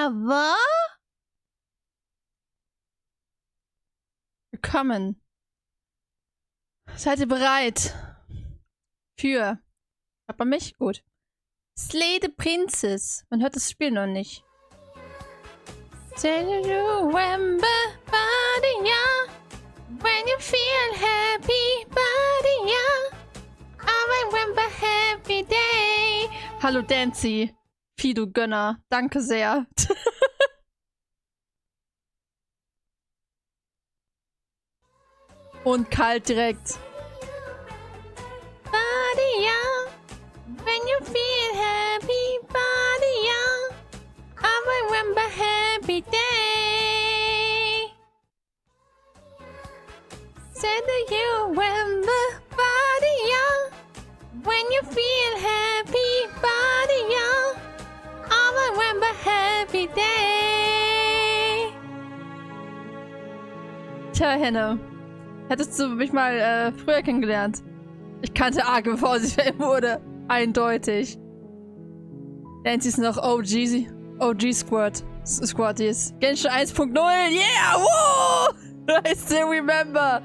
Aber... Willkommen. Seid ihr bereit? Für... Hört man mich? Gut. Slay the Princess. Man hört das Spiel noch nicht. Tell you remember, body, yeah. When you feel happy, body, yeah. I remember happy day. Hallo Dancy. Vieh, du Gönner. Danke sehr. Und kalt direkt. Body, yeah. When you feel happy, body, yeah. I remember happy day. Said you remember, body, yeah. When you feel happy, body, yeah. I remember happy day. Tja, Henne. Hättest du mich mal früher kennengelernt. Ich kannte Arke, bevor sie Fan wurde. Eindeutig. Nancy ist noch OG Squad. Squaddies. Genshin 1.0. Yeah! Woo! I still remember.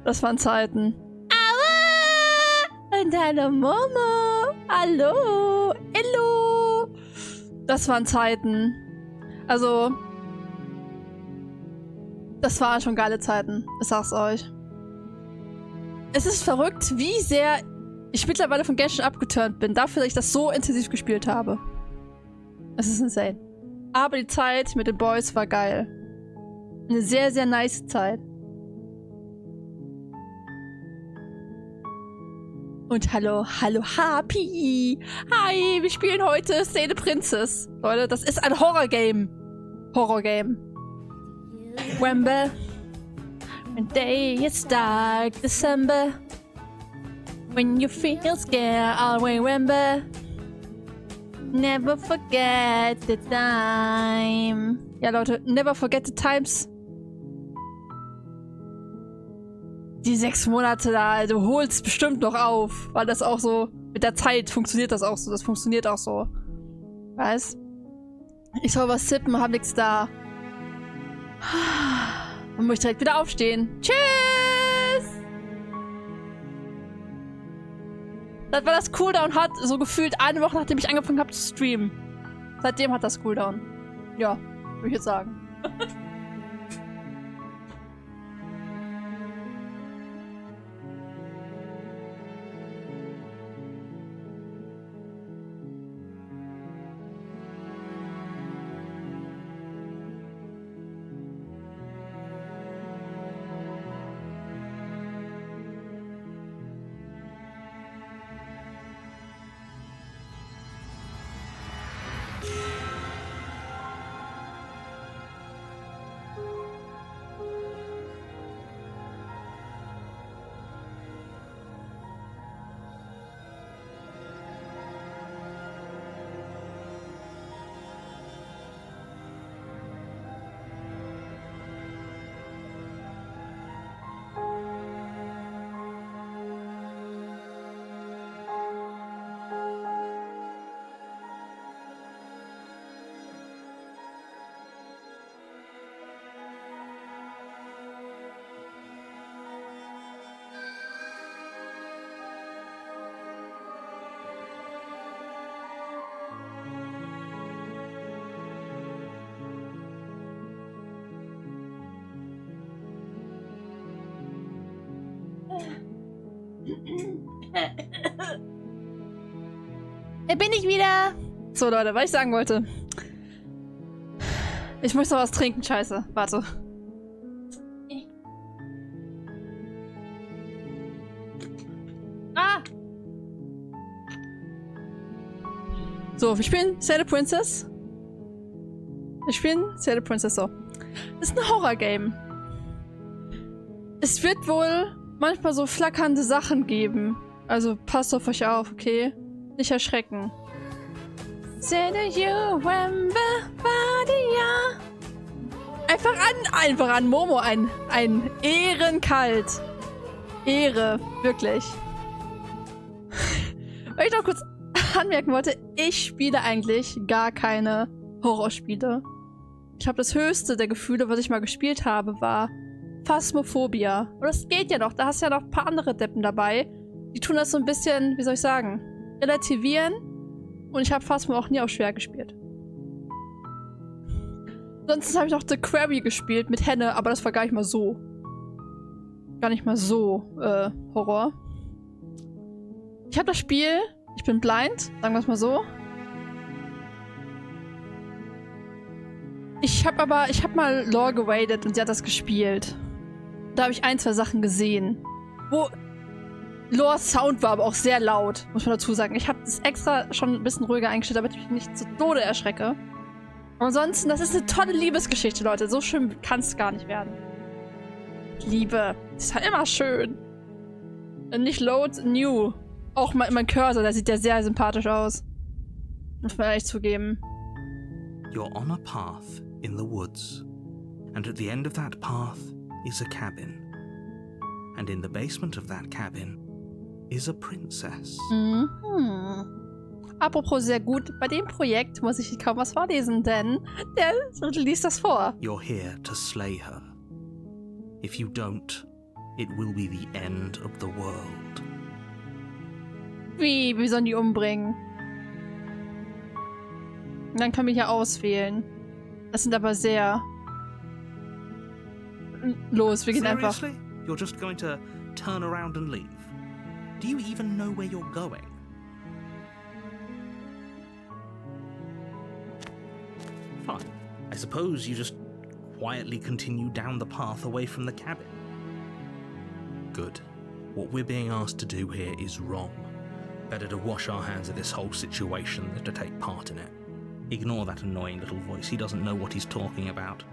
Das waren Zeiten. Aua! Und hallo Momo. Hallo. Hello. Das waren Zeiten. Also... Das waren schon geile Zeiten. Ich sag's euch. Es ist verrückt, wie sehr ich mittlerweile von Genshin abgeturnt bin, dafür, dass ich das so intensiv gespielt habe. Es ist insane. Aber die Zeit mit den Boys war geil. Eine sehr, sehr nice Zeit. Und hallo Happy! Hi, wir spielen heute Slay the Princess. Leute, das ist ein Horror-Game. Remember, when day is dark, December. When you feel scared, I'll remember. Never forget the time. Ja, Leute, never forget the times. Die 6 Monate da, du holst bestimmt noch auf. Weil das auch so, mit der Zeit funktioniert das auch so. Das funktioniert auch so. Weißt? Ich soll was sippen, hab nix da. Und muss ich direkt wieder aufstehen. Tschüss! Das war das Cooldown hat so gefühlt eine Woche, nachdem ich angefangen habe zu streamen. Seitdem hat das Cooldown. Ja, würde ich jetzt sagen. Da bin ich wieder. So, Leute, was ich sagen wollte. Ich muss noch was trinken, scheiße. Warte. Ah! So, wir spielen Slay the Princess. So. Das ist ein Horror-Game. Es wird wohl manchmal so flackernde Sachen geben. Also passt auf euch auf, okay? Nicht erschrecken. Einfach an Momo ein Ehrenkalt. Ehre, wirklich. Weil ich noch kurz anmerken wollte, ich spiele eigentlich gar keine Horrorspiele. Ich glaube, das höchste der Gefühle, was ich mal gespielt habe, war Phasmophobia. Und das geht ja noch. Da hast du ja noch ein paar andere Deppen dabei. Die tun das so ein bisschen, wie soll ich sagen, relativieren. Und ich habe Phasmo auch nie auf schwer gespielt. Sonst habe ich noch The Quarry gespielt mit Henne, aber das war gar nicht mal so. Gar nicht mal so Horror. Ich habe das Spiel, ich bin blind, sagen wir es mal so. Ich habe mal Lore geradet und sie hat das gespielt. Da habe ich ein, zwei Sachen gesehen. Wo Lore Sound war aber auch sehr laut, muss man dazu sagen. Ich habe das extra schon ein bisschen ruhiger eingestellt, damit ich mich nicht zu Tode erschrecke. Ansonsten, das ist eine tolle Liebesgeschichte, Leute. So schön kann es gar nicht werden. Liebe. Das ist halt immer schön. Und nicht Load New. Auch mein Cursor, der sieht ja sehr sympathisch aus. Muss man ehrlich zugeben. You're on a path in the woods. And at the end of that path is a cabin. And in the basement of that cabin is a princess. Mhm. Apropos sehr gut, bei dem Projekt muss ich kaum was vorlesen, denn der liest das vor. You're here to slay her. If you don't, it will be the end of the world. Wie sollen die umbringen? Und dann können wir hier auswählen. Das sind aber sehr... Los, wir gehen einfach... Seriously? You're just going to turn around and leave? Do you even know where you're going? Fine. I suppose you just quietly continue down the path away from the cabin. Good. What we're being asked to do here is wrong. Better to wash our hands of this whole situation than to take part in it. Ignore that annoying little voice. He doesn't know what he's talking about.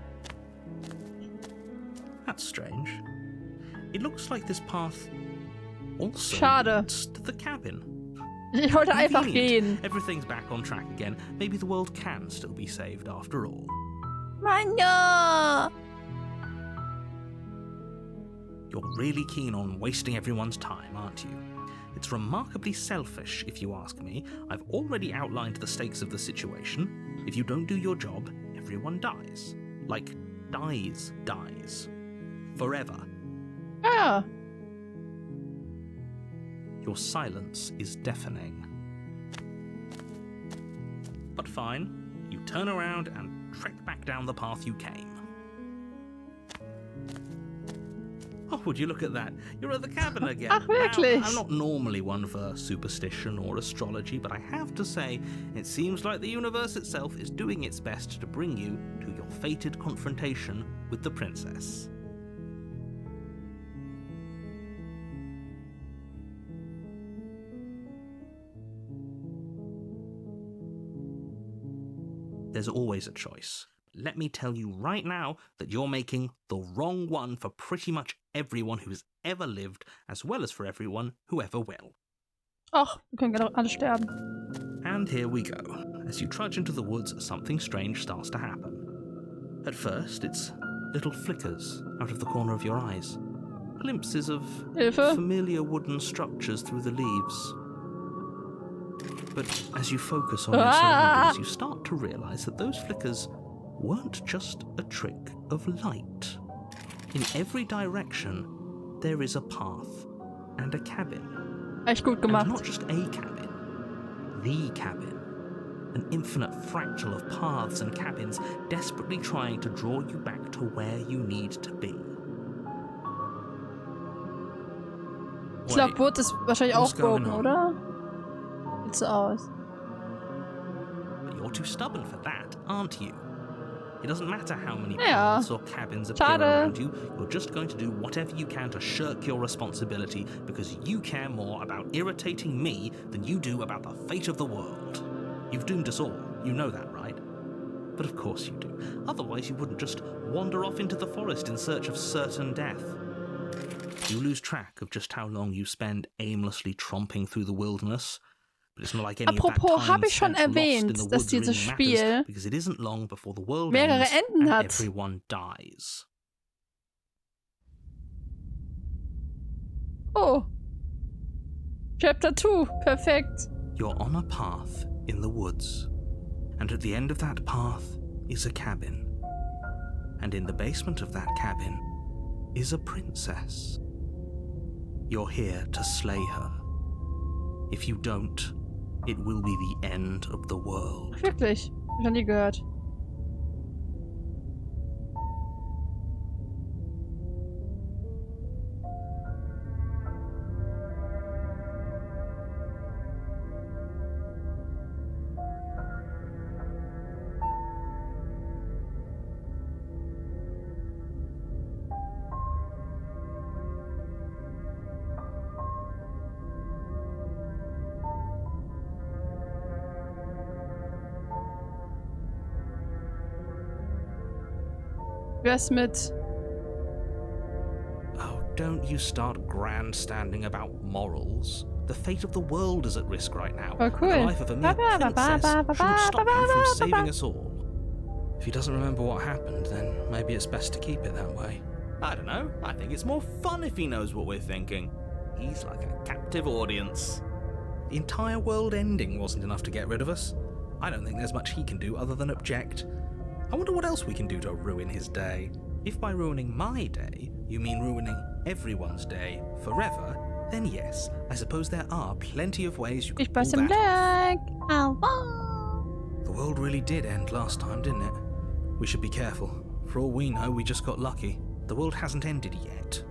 That's strange. It looks like this path also leads to the cabin. Ich wollte einfach gehen. Everything's back on track again. Maybe the world can still be saved after all. Manja! You're really keen on wasting everyone's time, aren't you? It's remarkably selfish, if you ask me. I've already outlined the stakes of the situation. If you don't do your job, everyone dies. Like, dies. Forever. Ja. Your silence is deafening. But fine, you turn around and trek back down the path you came. Oh, would you look at that? You're at the cabin again. Ach, wirklich? Now, I'm not normally one for superstition or astrology, but I have to say, it seems like the universe itself is doing its best to bring you to your fated confrontation with the princess. There's always a choice. Let me tell you right now that you're making the wrong one for pretty much everyone who has ever lived, as well as for everyone who ever will. Ach, wir können doch alle sterben. And here we go. As you trudge into the woods, something strange starts to happen. At first, it's little flickers out of the corner of your eyes. Glimpses of Hilfe? familiar wooden structures through the leaves. But as you focus on your surroundings, you start to realize that those flickers weren't just a trick of light. In every direction, there is a path and a cabin. Echt gut And gemacht. not just a cabin, the cabin. An infinite fractal of paths and cabins desperately trying to draw you back to where you need to be. Ich glaube, Wood ist wahrscheinlich auch what's going broken, on? oder? Sieht so aus. But you're too stubborn for that, aren't you? It doesn't matter how many Ja. paths or cabins appear Schade. around you, you're just going to do whatever you can to shirk your responsibility because you care more about irritating me than you do about the fate of the world. You've doomed us all, you know that, right? But of course you do. Otherwise you wouldn't just wander off into the forest in search of certain death. You lose track of just how long you spend aimlessly tromping through the wilderness. But it's not like any Apropos, of that time habe ich schon spent lost in erwähnt, the dass woods dieses really Spiel matters, because it isn't long before the world mehrere ends Enden and hat. everyone dies. Oh. Chapter 2. Perfekt. You're on a path in the woods, and at the end of that path is a cabin. And in the basement of that cabin is a princess. You're here to slay her. If you don't, it will be the end of the world. Wirklich. Hab ich noch nie gehört. Wär's mit... Oh, don't you start grandstanding about morals. The fate of the world is at risk right now. Oh, cool. The life of a mere princess shouldn't stop you from saving us all. If he doesn't remember what happened, then maybe it's best to keep it that way. I don't know. I think it's more fun if he knows what we're thinking. He's like a captive audience. The entire world ending wasn't enough to get rid of us. I don't think there's much he can do other than object. I wonder what else we can do to ruin his day. If by ruining my day, you mean ruining everyone's day forever, then yes, I suppose there are plenty of ways you could Ich pull pass im that off. Black. Aua. The world really did end last time, didn't it? We should be careful. For all we know, we just got lucky. The world hasn't ended yet.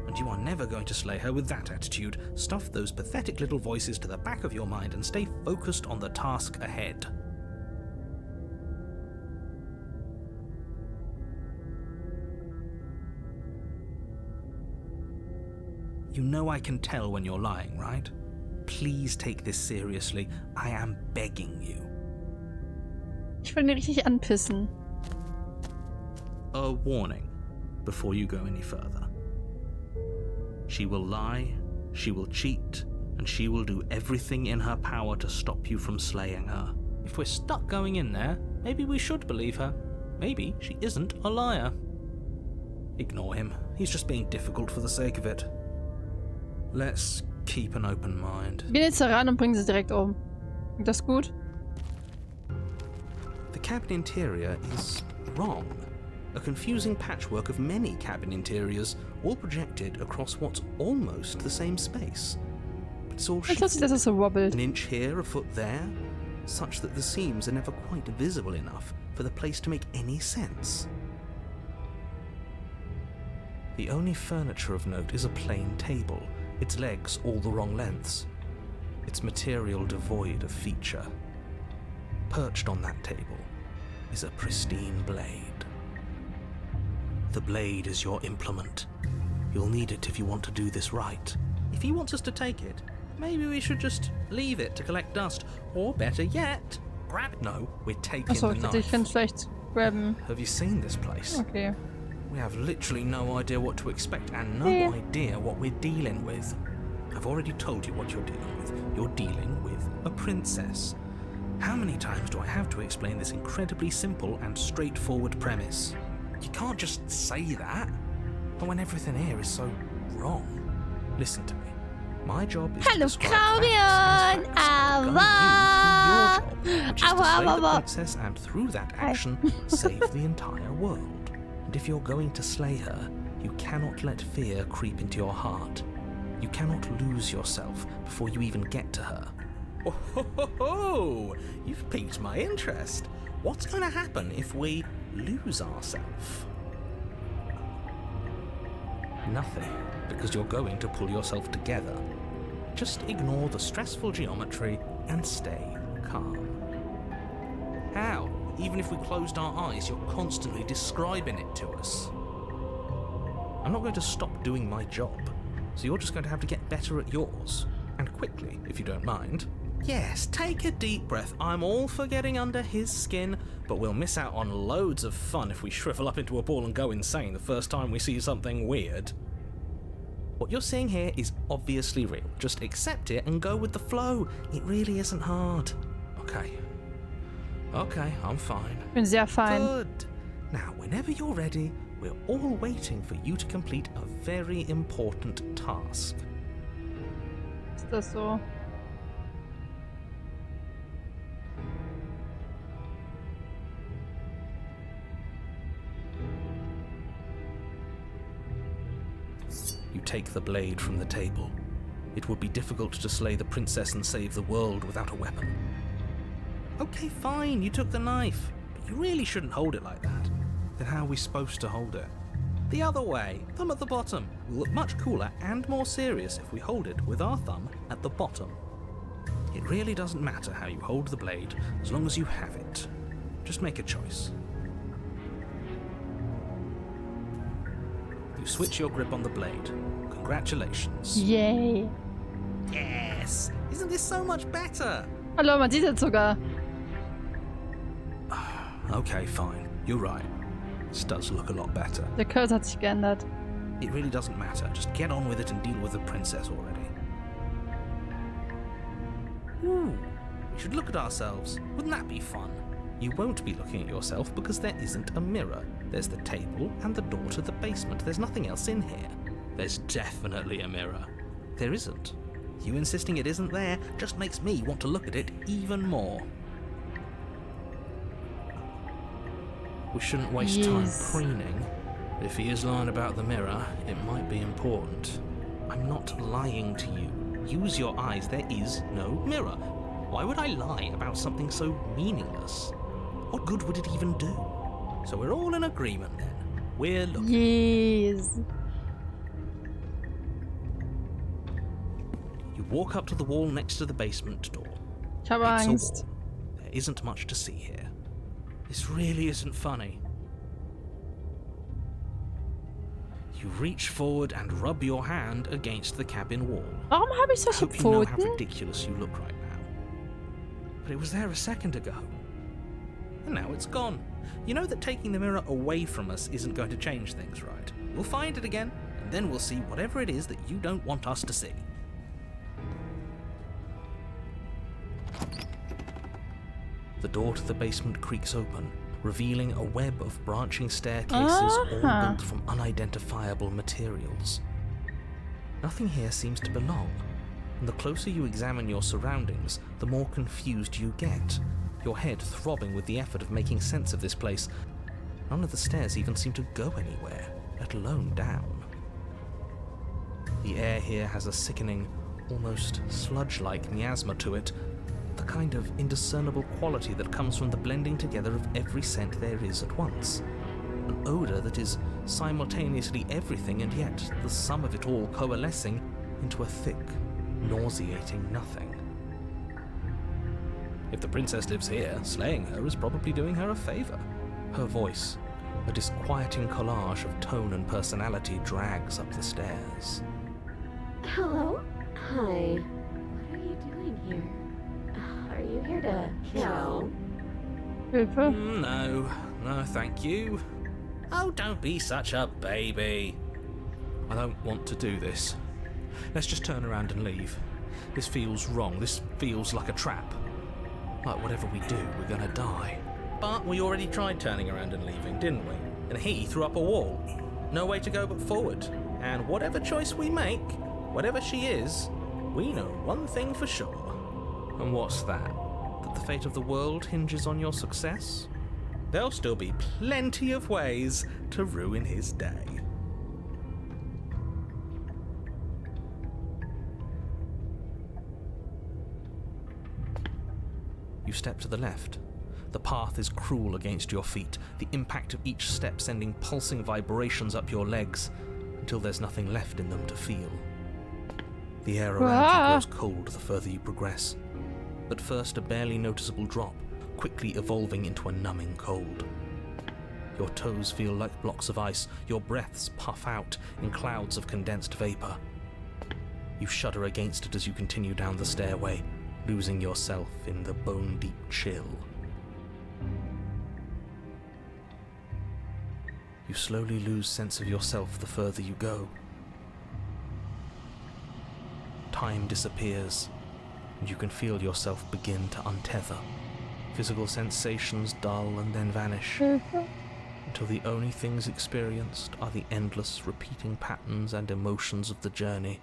And you are never going to slay her with that attitude. Stuff those pathetic little voices to the back of your mind and stay focused on the task ahead. You know I can tell when you're lying, right? Please take this seriously. I am begging you. Ich will ihn richtig anpissen. A warning before you go any further. She will lie, she will cheat, and she will do everything in her power to stop you from slaying her. If we're stuck going in there, maybe we should believe her. Maybe she isn't a liar. Ignore him. He's just being difficult for the sake of it. Let's keep an open mind. Gehen jetzt da ran und bringen sie direkt um. Klingt das gut? The cabin interior is wrong. A confusing patchwork of many cabin interiors, all projected across what's almost the same space. But it's all Jetzt lasse ich, dass shifted. es so wobbelt. An inch here, a foot there, such that the seams are never quite visible enough for the place to make any sense. The only furniture of note is a plain table, its legs all the wrong lengths, its material devoid of feature. Perched on that table is a pristine blade. The blade is your implement. You'll need it if you want to do this right. If he wants us to take it, maybe we should just leave it to collect dust, or better yet, grab it. No, we're taking Achso, the ich dachte, ich knife. kann es vielleicht grabben. Have you seen this place? Okay. We have literally no idea what to expect and no Yeah. idea what we're dealing with. I've already told you what you're dealing with. You're dealing with a princess. How many times do I have to explain this incredibly simple and straightforward premise? You can't just say that. But when everything here is so wrong. Listen to me. My job is to Hallo, describe Claudian! facts and facts. Go you through your job, which is to slay the Aua. princess and through that action save the entire world. And if you're going to slay her, you cannot let fear creep into your heart. You cannot lose yourself before you even get to her. Oh, ho, ho, ho. You've piqued my interest. What's going to happen if we lose ourselves? Nothing, because you're going to pull yourself together. Just ignore the stressful geometry and stay calm. How? Even if we closed our eyes, you're constantly describing it to us. I'm not going to stop doing my job, so you're just going to have to get better at yours. And quickly, if you don't mind. Yes, take a deep breath. I'm all for getting under his skin, but we'll miss out on loads of fun if we shrivel up into a ball and go insane the first time we see something weird. What you're seeing here is obviously real. Just accept it and go with the flow. It really isn't hard. Okay, I'm fine. Ich bin sehr fein. Good. Now, whenever you're ready, we're all waiting for you to complete a very important task. Ist das so? take the blade from the table. It would be difficult to slay the princess and save the world without a weapon. Okay, fine, you took the knife, but you really shouldn't hold it like that. Then how are we supposed to hold it? The other way, thumb at the bottom. Will look much cooler and more serious if we hold it with our thumb at the bottom. It really doesn't matter how you hold the blade, as long as you have it. Just make a choice. You switch your grip on the blade. Congratulations. Yay. Yes! Isn't this so much better? Hallo, man sieht jetzt sogar. Okay, fine. You're right. This does look a lot better. Der Cursor hat sich geändert. It really doesn't matter. Just get on with it and deal with the princess already. Ooh, we should look at ourselves. Wouldn't that be fun? You won't be looking at yourself because there isn't a mirror. There's the table and the door to the basement. There's nothing else in here. There's definitely a mirror. There isn't. You insisting it isn't there just makes me want to look at it even more. We shouldn't waste time preening. If he is lying about the mirror, it might be important. I'm not lying to you. Use your eyes. There is no mirror. Why would I lie about something so meaningless? What good would it even do? So we're all in agreement then. We're looking. Yes. You walk up to the wall next to the basement door. Ich habe It's a Angst. wall. There isn't much to see here. This really isn't funny. You reach forward and rub your hand against the cabin wall. Warum habe ich I solche hope you know how Pfoten? ridiculous you look right now. But it was there a second ago. And now it's gone. You know that taking the mirror away from us isn't going to change things, right? We'll find it again, and then we'll see whatever it is that you don't want us to see. The door to the basement creaks open, revealing a web of branching staircases all built from unidentifiable materials. Nothing here seems to belong, and the closer you examine your surroundings, the more confused you get, your head throbbing with the effort of making sense of this place. None of the stairs even seem to go anywhere, let alone down. The air here has a sickening, almost sludge-like miasma to it, the kind of indiscernible quality that comes from the blending together of every scent there is at once. An odour that is simultaneously everything and yet the sum of it all coalescing into a thick, nauseating nothing. If the princess lives here, slaying her is probably doing her a favour. Her voice, a disquieting collage of tone and personality, drags up the stairs. Hello? Hi. What are you doing here? Are you here to kill? Hilfe. No, thank you. Oh, don't be such a baby. I don't want to do this. Let's just turn around and leave. This feels wrong. This feels like a trap. Like whatever we do, we're gonna die. But we already tried turning around and leaving, didn't we? And he threw up a wall. No way to go but forward. And whatever choice we make, whatever she is, we know one thing for sure. And what's that? That the fate of the world hinges on your success? There'll still be plenty of ways to ruin his day. You step to the left. The path is cruel against your feet, the impact of each step sending pulsing vibrations up your legs until there's nothing left in them to feel. The air around you grows cold the further you progress. At first a barely noticeable drop, quickly evolving into a numbing cold. Your toes feel like blocks of ice, your breaths puff out in clouds of condensed vapor. You shudder against it as you continue down the stairway, losing yourself in the bone-deep chill. You slowly lose sense of yourself the further you go. Time disappears, and you can feel yourself begin to untether. Physical sensations dull and then vanish, until the only things experienced are the endless repeating patterns and emotions of the journey,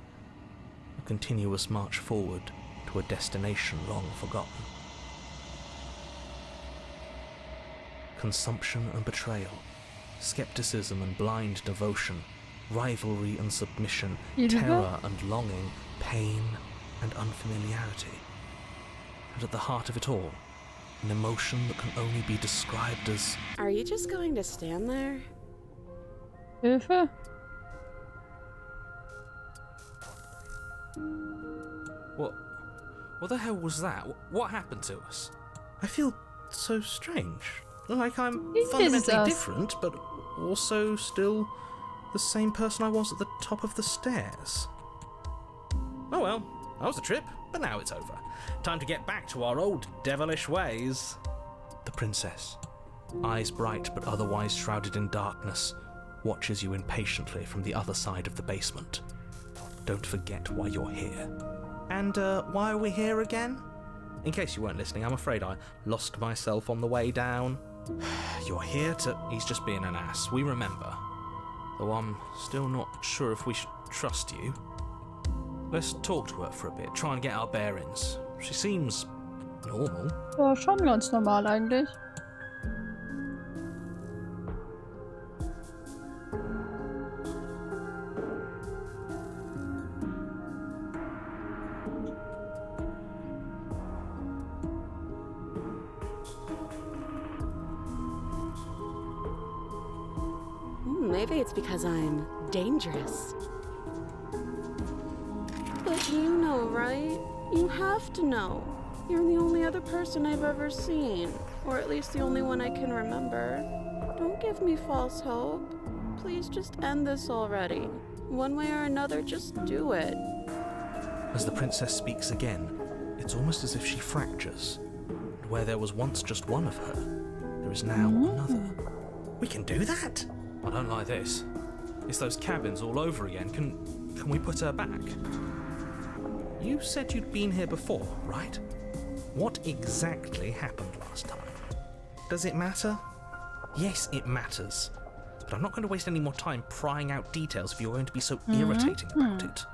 a continuous march forward to a destination long forgotten. Consumption and betrayal, skepticism and blind devotion, rivalry and submission, Liebe? terror and longing, pain and unfamiliarity. And at the heart of it all, an emotion that can only be described as... Are you just going to stand there? Hilfe? What the hell was that? What happened to us? I feel so strange. Like I'm It is fundamentally us. different, but also still the same person I was at the top of the stairs. Oh well, that was a trip, but now it's over. Time to get back to our old devilish ways. The princess, eyes bright but otherwise shrouded in darkness, watches you impatiently from the other side of the basement. Don't forget why you're here. And why are we here again? In case you weren't listening, I'm afraid I lost myself on the way down. You're here to... He's just being an ass, we remember. Though I'm still not sure if we should trust you. Let's talk to her for a bit, try and get our bearings. She seems normal. Ja, schon ganz normal eigentlich. Maybe it's because I'm dangerous. But you know, right? You have to know. You're the only other person I've ever seen. Or at least the only one I can remember. Don't give me false hope. Please just end this already. One way or another, just do it. As the princess speaks again, it's almost as if she fractures. And where there was once just one of her, there is now another. We can do that? I don't like this. It's those cabins all over again. Can we put her back? You said you'd been here before, right? What exactly happened last time? Does it matter? Yes, it matters. But I'm not going to waste any more time prying out details if you're going to be so irritating about it.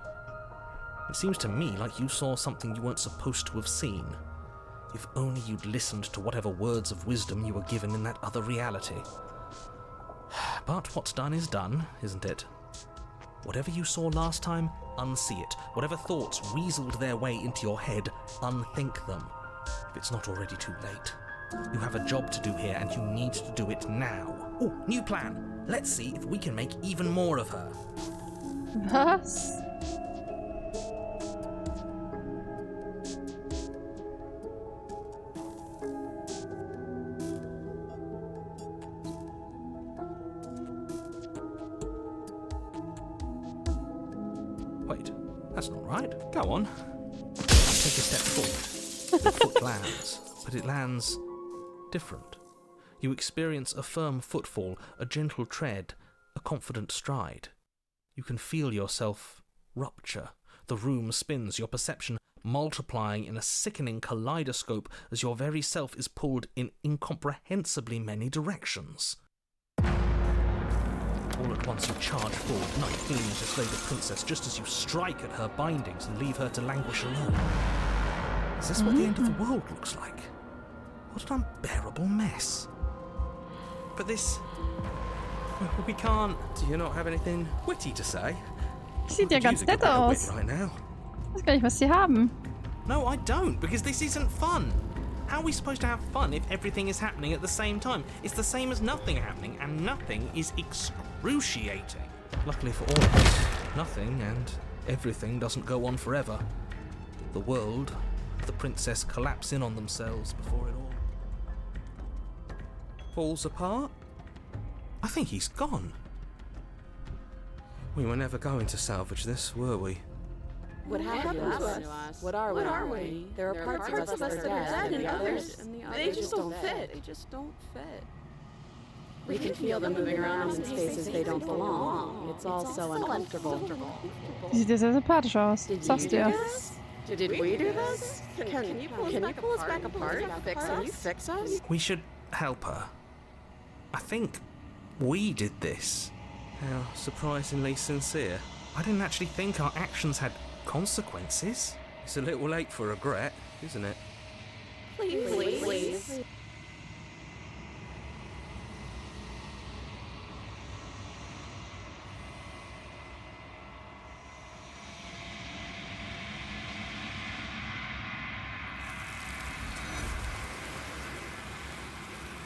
It seems to me like you saw something you weren't supposed to have seen. If only you'd listened to whatever words of wisdom you were given in that other reality. But what's done is done, isn't it? Whatever you saw last time, unsee it. Whatever thoughts weaseled their way into your head, unthink them. If it's not already too late. You have a job to do here and you need to do it now. Oh, new plan. Let's see if we can make even more of her. Was? Wait, that's not right. Go on. Take a step forward. The foot lands, but it lands different. You experience a firm footfall, a gentle tread, a confident stride. You can feel yourself rupture. The room spins, your perception multiplying in a sickening kaleidoscope as your very self is pulled in incomprehensibly many directions. All at once you charge forward, knife gleaming to slay the princess just as you strike at her bindings and leave her to languish alone. Is this what the end of the world looks like? What an unbearable mess. But this... we can't... Do you not have anything witty to say? Sieht ja ganz Use a good nett bit of wit aus. right now. Ich weiß gar nicht, was sie haben. No, I don't, because this isn't fun. How are we supposed to have fun if everything is happening at the same time? It's the same as nothing happening, and nothing is excruciating. Luckily for all of us, nothing and everything doesn't go on forever. The world, the princess collapse in on themselves before it all falls apart. I think he's gone. We were never going to salvage this, were we? What happened to us? What are we? There are parts of us that are dead, and the others they just don't fit. They just don't fit. We can feel them moving around in spaces they don't belong. It's all so uncomfortable. Die sieht ja sehr sympathisch aus. Sagst du ja. Did we do this? Can you pull us back apart? Can you fix us? We should help her. I think we did this. How surprisingly sincere. I didn't actually think our actions had consequences. It's a little late for regret, isn't it? Please.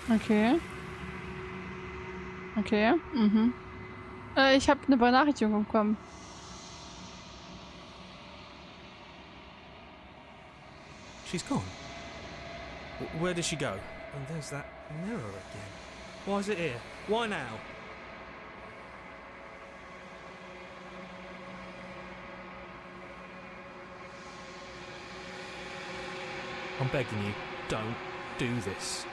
Okay. Okay. Mhm. Ich habe eine Benachrichtigung bekommen. She's gone. Where did she go? And there's that mirror again. Why is it here? Why now? I'm begging you, don't do this.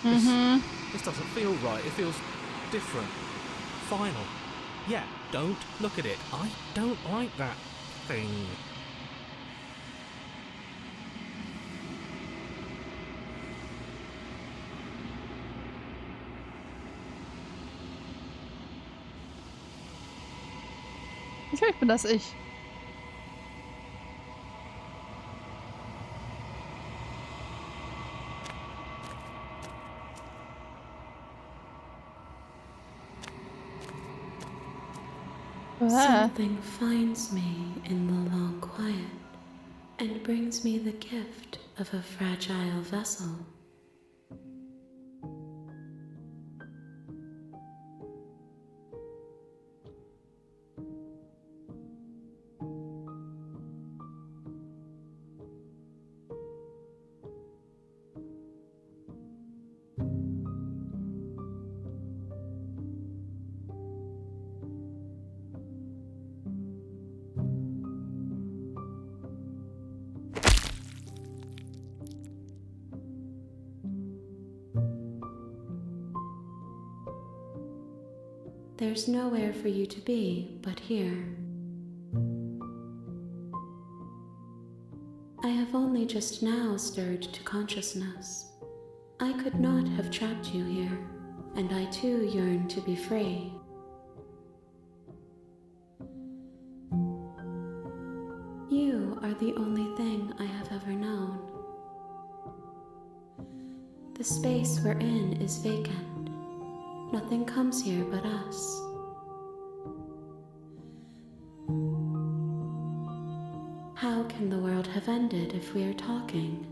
This doesn't feel right. It feels different. Final. Yeah, don't look at it. I don't like that thing. Ich bin das ich. Something finds me in the long quiet and brings me the gift of a fragile vessel. There's nowhere for you to be but here. I have only just now stirred to consciousness. I could not have trapped you here, and I too yearn to be free. You are the only thing I have ever known. The space we're in is vacant. Nothing comes here but us. How can the world have ended if we are talking?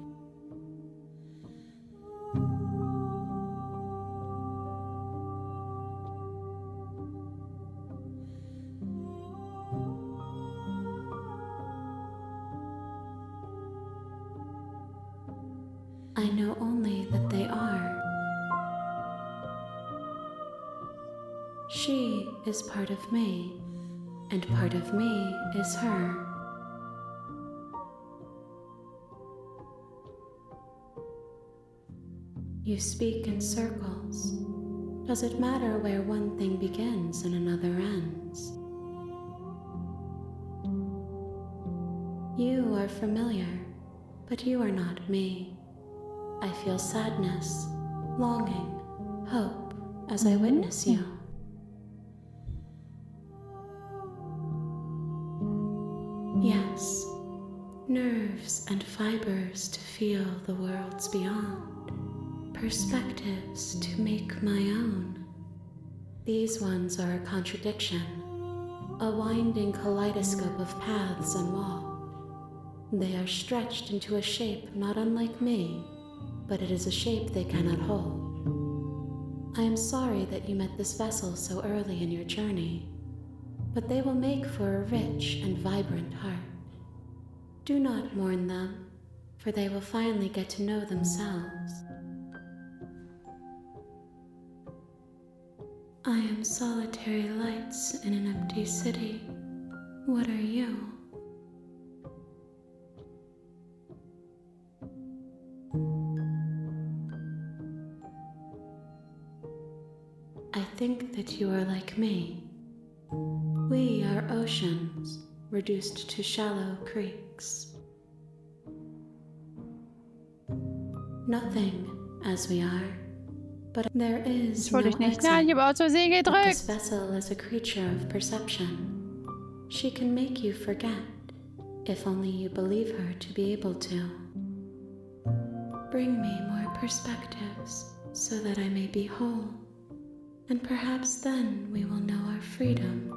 I know only that they are. She is part of me, and part of me is her. You speak in circles. Does it matter where one thing begins and another ends? You are familiar, but you are not me. I feel sadness, longing, hope as I witness you. Yes, nerves and fibers to feel the worlds beyond, perspectives to make my own. These ones are a contradiction, a winding kaleidoscope of paths and walls. They are stretched into a shape not unlike me, but it is a shape they cannot hold. I am sorry that you met this vessel so early in your journey, but they will make for a rich and vibrant heart. Do not mourn them, for they will finally get to know themselves. I am solitary lights in an empty city. What are you? I think that you are like me. We are oceans, reduced to shallow creeks. Nothing as we are, but there is Das no wollte ich nicht. exit. Nein, ich habe aus Versehen But this gedrückt. vessel is a creature of perception. She can make you forget, if only you believe her to be able to. Bring me more perspectives, so that I may be whole, and perhaps then we will know our freedom.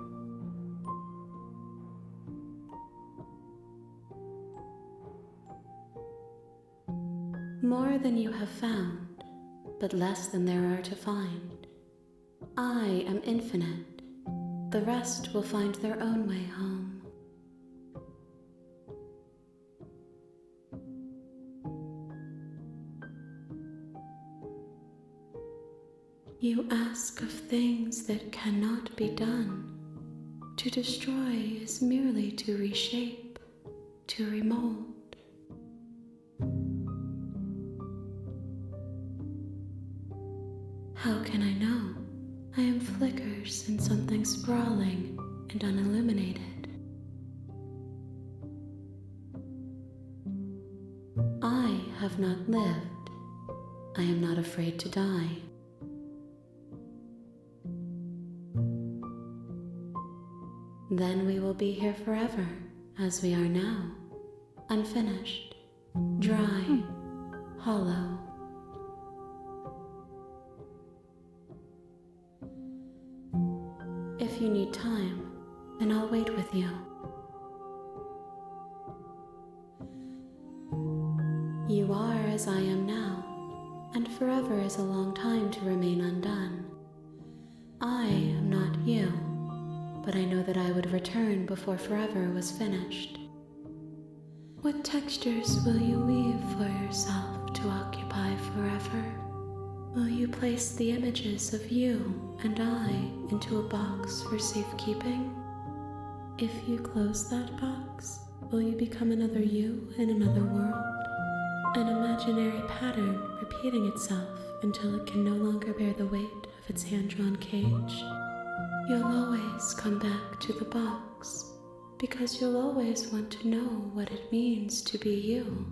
More than you have found, but less than there are to find. I am infinite. The rest will find their own way home. You ask of things that cannot be done. To destroy is merely to reshape, to remold. How can I know? I am flickers in something sprawling and unilluminated. I have not lived. I am not afraid to die. Then we will be here forever, as we are now, unfinished, dry, hollow. If you need time, then I'll wait with you. You are as I am now, and forever is a long time to remain undone. I am not you, but I know that I would return before forever was finished. What textures will you weave for yourself to occupy forever? Will you place the images of you and I into a box for safekeeping? If you close that box, will you become another you in another world? An imaginary pattern repeating itself until it can no longer bear the weight of its hand-drawn cage? You'll always come back to the box, because you'll always want to know what it means to be you.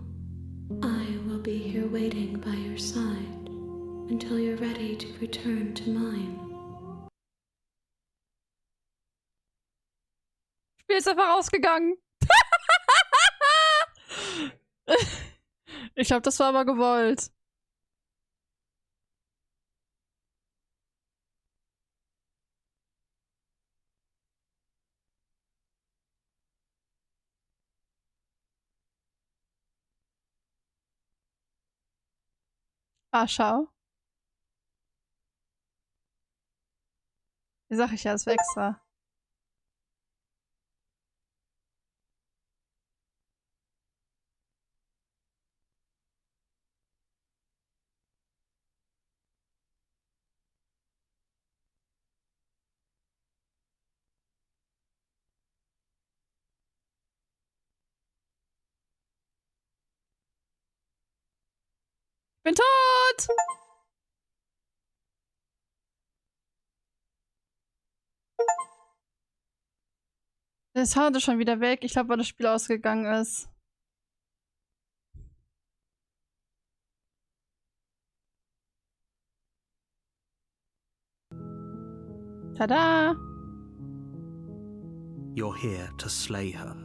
I will be here waiting by your side until you're ready to return to mine. Spiel ist einfach rausgegangen. Ich glaube, das war aber gewollt. Ah, schau. Wie sag ich ja, das war extra. Ich bin tot! Der Sound ist schon wieder weg. Ich glaube, weil das Spiel ausgegangen ist. Tada! You're here to slay her.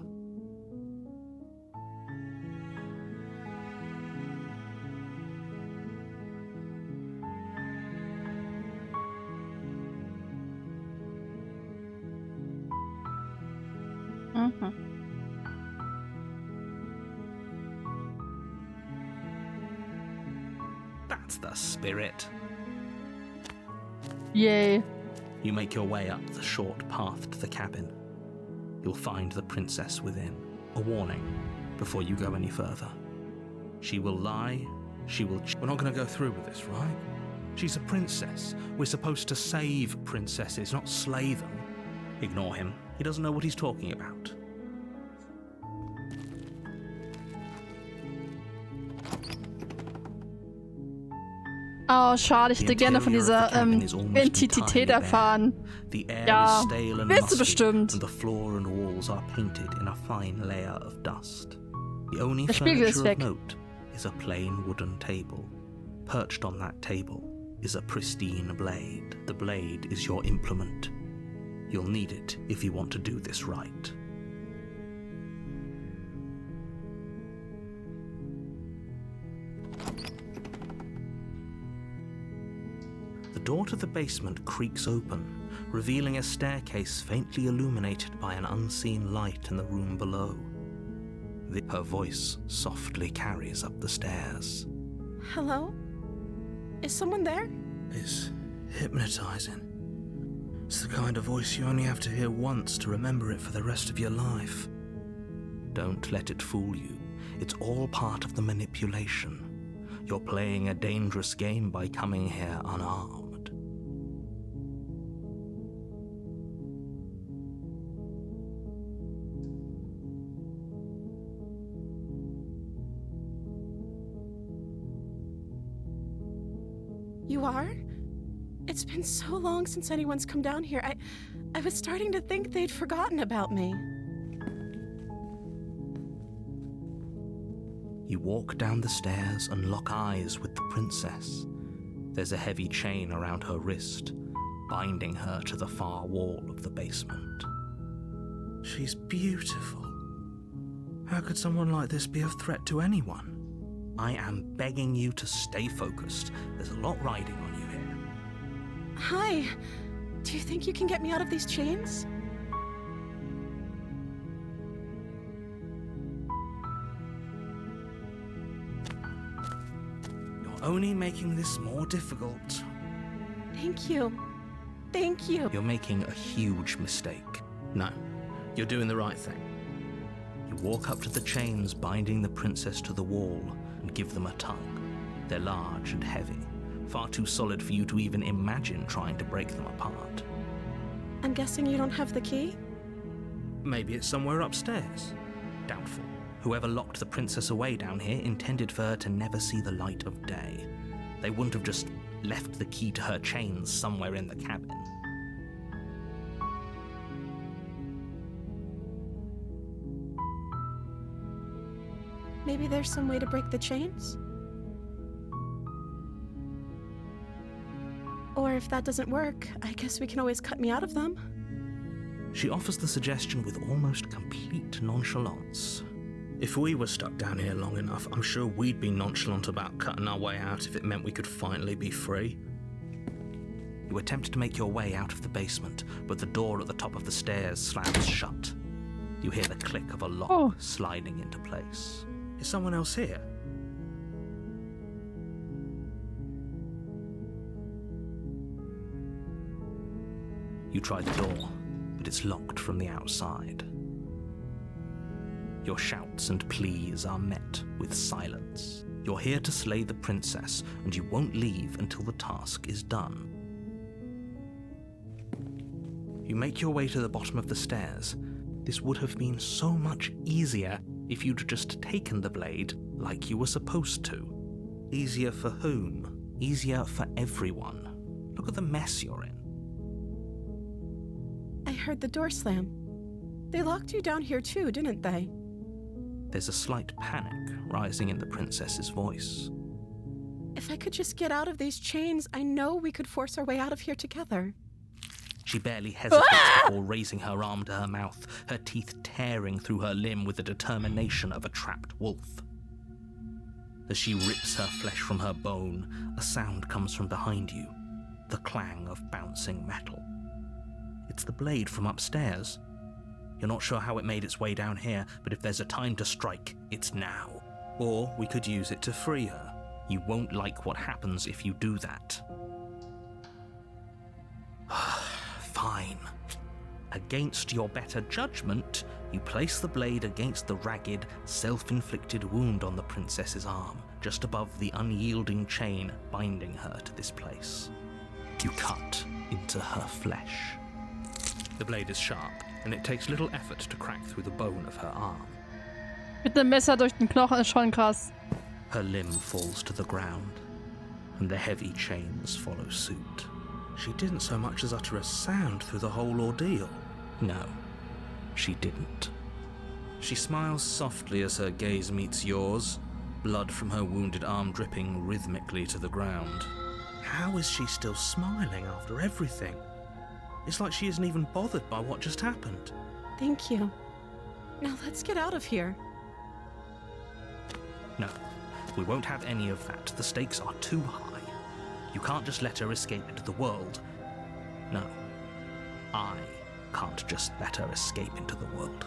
That's the spirit. Yay. You make your way up the short path to the cabin. You'll find the princess within. A warning before you go any further. She will lie, she will... We're not going to go through with this, right? She's a princess. We're supposed to save princesses, not slay them. Ignore him. He doesn't know what he's talking about. Oh, schade, ich hätte gerne von dieser Entität erfahren. Ja, willst du bestimmt. And the floor and walls are painted in a fine layer of dust. The only Der Spiegel ist furniture of weg. note is a plain wooden table. Perched on that table is a pristine blade. The blade is your implement. You'll need it if you want to do this right. The door to the basement creaks open, revealing a staircase faintly illuminated by an unseen light in the room below. Her voice softly carries up the stairs. Hello? Is someone there? It's hypnotizing. It's the kind of voice you only have to hear once to remember it for the rest of your life. Don't let it fool you. It's all part of the manipulation. You're playing a dangerous game by coming here unarmed. You are? It's been so long since anyone's come down here. I was starting to think they'd forgotten about me. You walk down the stairs and lock eyes with the princess. There's a heavy chain around her wrist, binding her to the far wall of the basement. She's beautiful. How could someone like this be a threat to anyone? I am begging you to stay focused. There's a lot riding on you here. Hi. Do you think you can get me out of these chains? You're only making this more difficult. Thank you. Thank you. You're making a huge mistake. No, you're doing the right thing. You walk up to the chains binding the princess to the wall and give them a tug. They're large and heavy, far too solid for you to even imagine trying to break them apart. I'm guessing you don't have the key? Maybe it's somewhere upstairs. Doubtful. Whoever locked the princess away down here intended for her to never see the light of day. They wouldn't have just left the key to her chains somewhere in the cabin. Maybe there's some way to break the chains? Or if that doesn't work, I guess we can always cut me out of them. She offers the suggestion with almost complete nonchalance. If we were stuck down here long enough, I'm sure we'd be nonchalant about cutting our way out if it meant we could finally be free. You attempt to make your way out of the basement, but the door at the top of the stairs slams shut. You hear the click of a lock sliding into place. Is someone else here? You try the door, but it's locked from the outside. Your shouts and pleas are met with silence. You're here to slay the princess, and you won't leave until the task is done. You make your way to the bottom of the stairs. This would have been so much easier if you'd just taken the blade like you were supposed to. Easier for whom? Easier for everyone. Look at the mess you're in. I heard the door slam. They locked you down here too, didn't they? There's a slight panic rising in the princess's voice. If I could just get out of these chains, I know we could force our way out of here together. She barely hesitates before raising her arm to her mouth, her teeth tearing through her limb with the determination of a trapped wolf. As she rips her flesh from her bone, a sound comes from behind you, the clang of bouncing metal. It's the blade from upstairs. You're not sure how it made its way down here, but if there's a time to strike, it's now. Or we could use it to free her. You won't like what happens if you do that. Fine. Against your better judgment, you place the blade against the ragged, self-inflicted wound on the princess's arm, just above the unyielding chain binding her to this place. You cut into her flesh. The blade is sharp, and it takes little effort to crack through the bone of her arm. Mit einem Messer durch den Knochen ist schon krass. Her limb falls to the ground, and the heavy chains follow suit. She didn't so much as utter a sound through the whole ordeal. No, she didn't. She smiles softly as her gaze meets yours, blood from her wounded arm dripping rhythmically to the ground. How is she still smiling after everything? It's like she isn't even bothered by what just happened. Thank you. Now let's get out of here. No, we won't have any of that. The stakes are too high. You can't just let her escape into the world. No, I can't just let her escape into the world.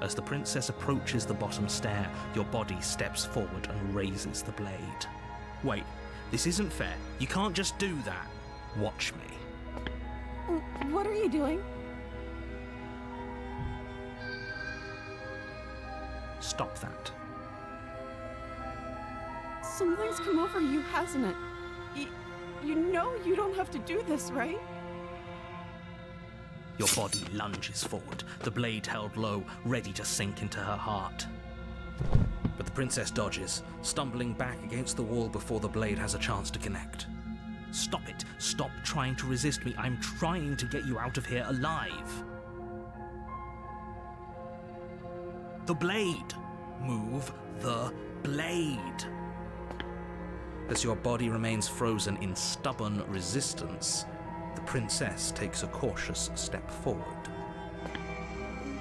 As the princess approaches the bottom stair, your body steps forward and raises the blade. Wait, this isn't fair. You can't just do that. Watch me. What are you doing? Stop that. Something's come over you, hasn't it? You know you don't have to do this, right? Your body lunges forward, the blade held low, ready to sink into her heart. But the princess dodges, stumbling back against the wall before the blade has a chance to connect. Stop it. Stop trying to resist me. I'm trying to get you out of here alive. The blade. Move the blade. As your body remains frozen in stubborn resistance, the princess takes a cautious step forward.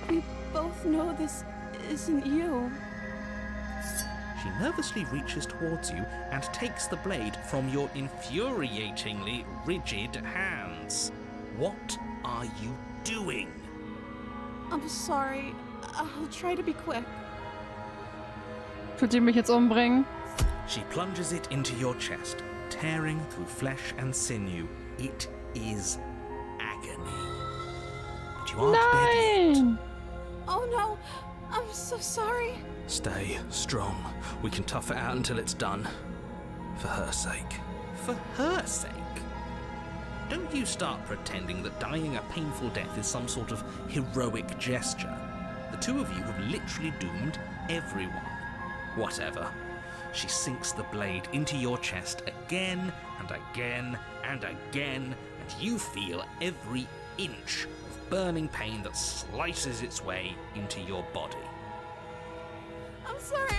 We both know this isn't you. She nervously reaches towards you and takes the blade from your infuriatingly rigid hands. What are you doing? I'm sorry. I'll try to be quick. Tut ihr mich jetzt umbringen? She plunges it into your chest, tearing through flesh and sinew. It is agony. But you aren't dead yet. Nein! Oh no! I'm so sorry. Stay strong. We can tough it out until it's done. For her sake. For her sake? Don't you start pretending that dying a painful death is some sort of heroic gesture. The two of you have literally doomed everyone. Whatever. She sinks the blade into your chest again and again and again, and you feel every inch of burning pain that slices its way into your body. I'm sorry.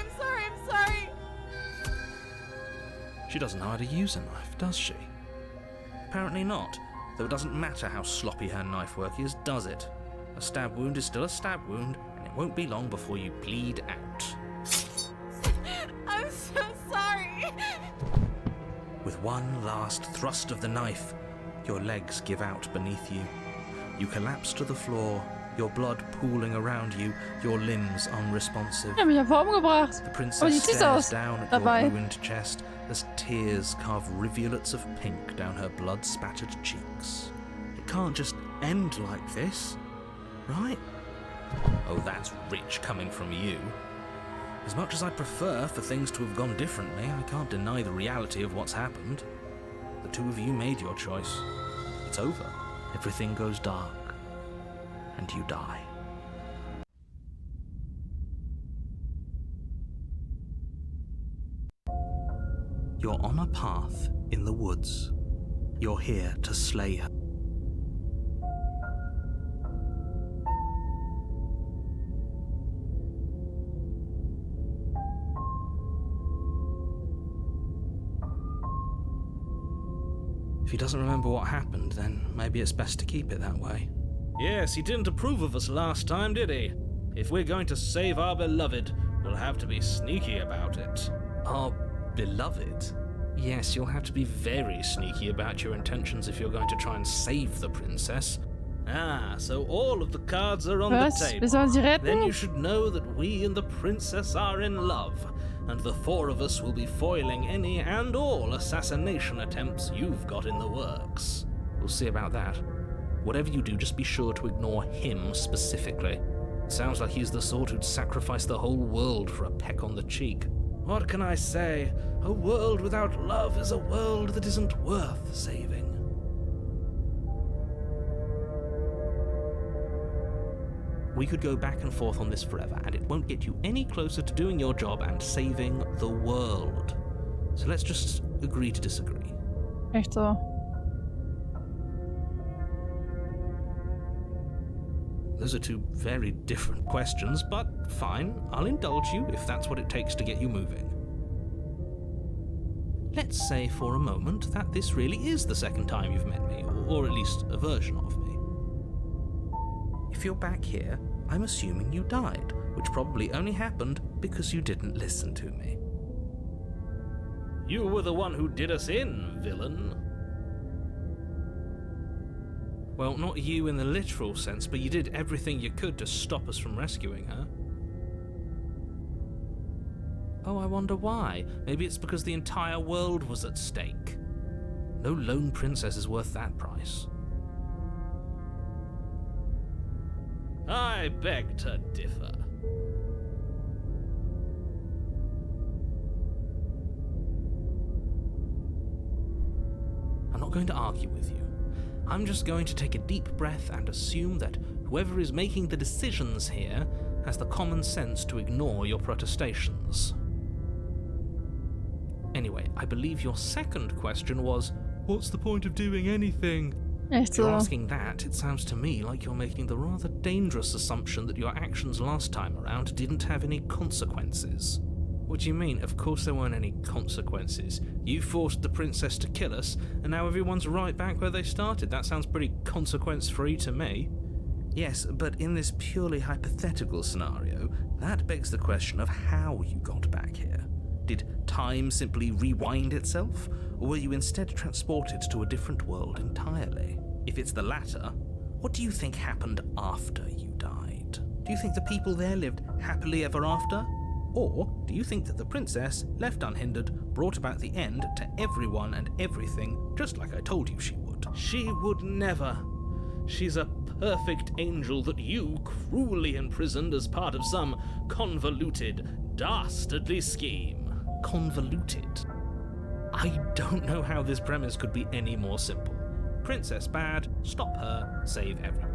She doesn't know how to use a knife, does she? Apparently not, though it doesn't matter how sloppy her knife work is, does it? A stab wound is still a stab wound, and it won't be long before you bleed out. I'm so sorry. With one last thrust of the knife, your legs give out beneath you. You collapse to the floor, your blood pooling around you, your limbs unresponsive. Ich hab mich ja umgebracht. The Aber princess die siehst stares aus down at dabei. your ruined chest as tears carve rivulets of pink down her blood-spattered cheeks. It can't just end like this, right? Oh, that's rich coming from you. As much as I'd prefer for things to have gone differently, I can't deny the reality of what's happened. The two of you made your choice. It's over. Everything goes dark. And you die. You're on a path in the woods. You're here to slay her. If he doesn't remember what happened, then maybe it's best to keep it that way. Yes, he didn't approve of us last time, did he? If we're going to save our beloved, we'll have to be sneaky about it. Our beloved? Yes, you'll have to be very sneaky about your intentions if you're going to try and save the princess. Ah, so all of the cards are on Was? the Wir table. sollen sie Then you retten? should know that we and the princess are in love, and the four of us will be foiling any and all assassination attempts you've got in the works. We'll see about that. Whatever you do, just be sure to ignore him specifically. It sounds like he's the sort who'd sacrifice the whole world for a peck on the cheek. What can I say? A world without love is a world that isn't worth saving. We could go back and forth on this forever, and it won't get you any closer to doing your job and saving the world. So let's just agree to disagree. Echt so. Those are two very different questions, but fine, I'll indulge you if that's what it takes to get you moving. Let's say for a moment that this really is the second time you've met me, or at least a version of me. If you're back here, I'm assuming you died, which probably only happened because you didn't listen to me. You were the one who did us in, villain. Well, not you in the literal sense, but you did everything you could to stop us from rescuing her. Oh, I wonder why. Maybe it's because the entire world was at stake. No lone princess is worth that price. I beg to differ. I'm not going to argue with you. I'm just going to take a deep breath and assume that whoever is making the decisions here has the common sense to ignore your protestations. Anyway, I believe your second question was, what's the point of doing anything? If you're asking that, it sounds to me like you're making the rather dangerous assumption that your actions last time around didn't have any consequences. What do you mean? Of course there weren't any consequences. You forced the princess to kill us, and now everyone's right back where they started. That sounds pretty consequence-free to me. Yes, but in this purely hypothetical scenario, that begs the question of how you got back here. Did time simply rewind itself, or were you instead transported to a different world entirely? If it's the latter, what do you think happened after you died? Do you think the people there lived happily ever after? Or do you think that the princess, left unhindered, brought about the end to everyone and everything, just like I told you she would? She would never. She's a perfect angel that you cruelly imprisoned as part of some convoluted, dastardly scheme. Convoluted? I don't know how this premise could be any more simple. Princess bad, stop her, save everyone.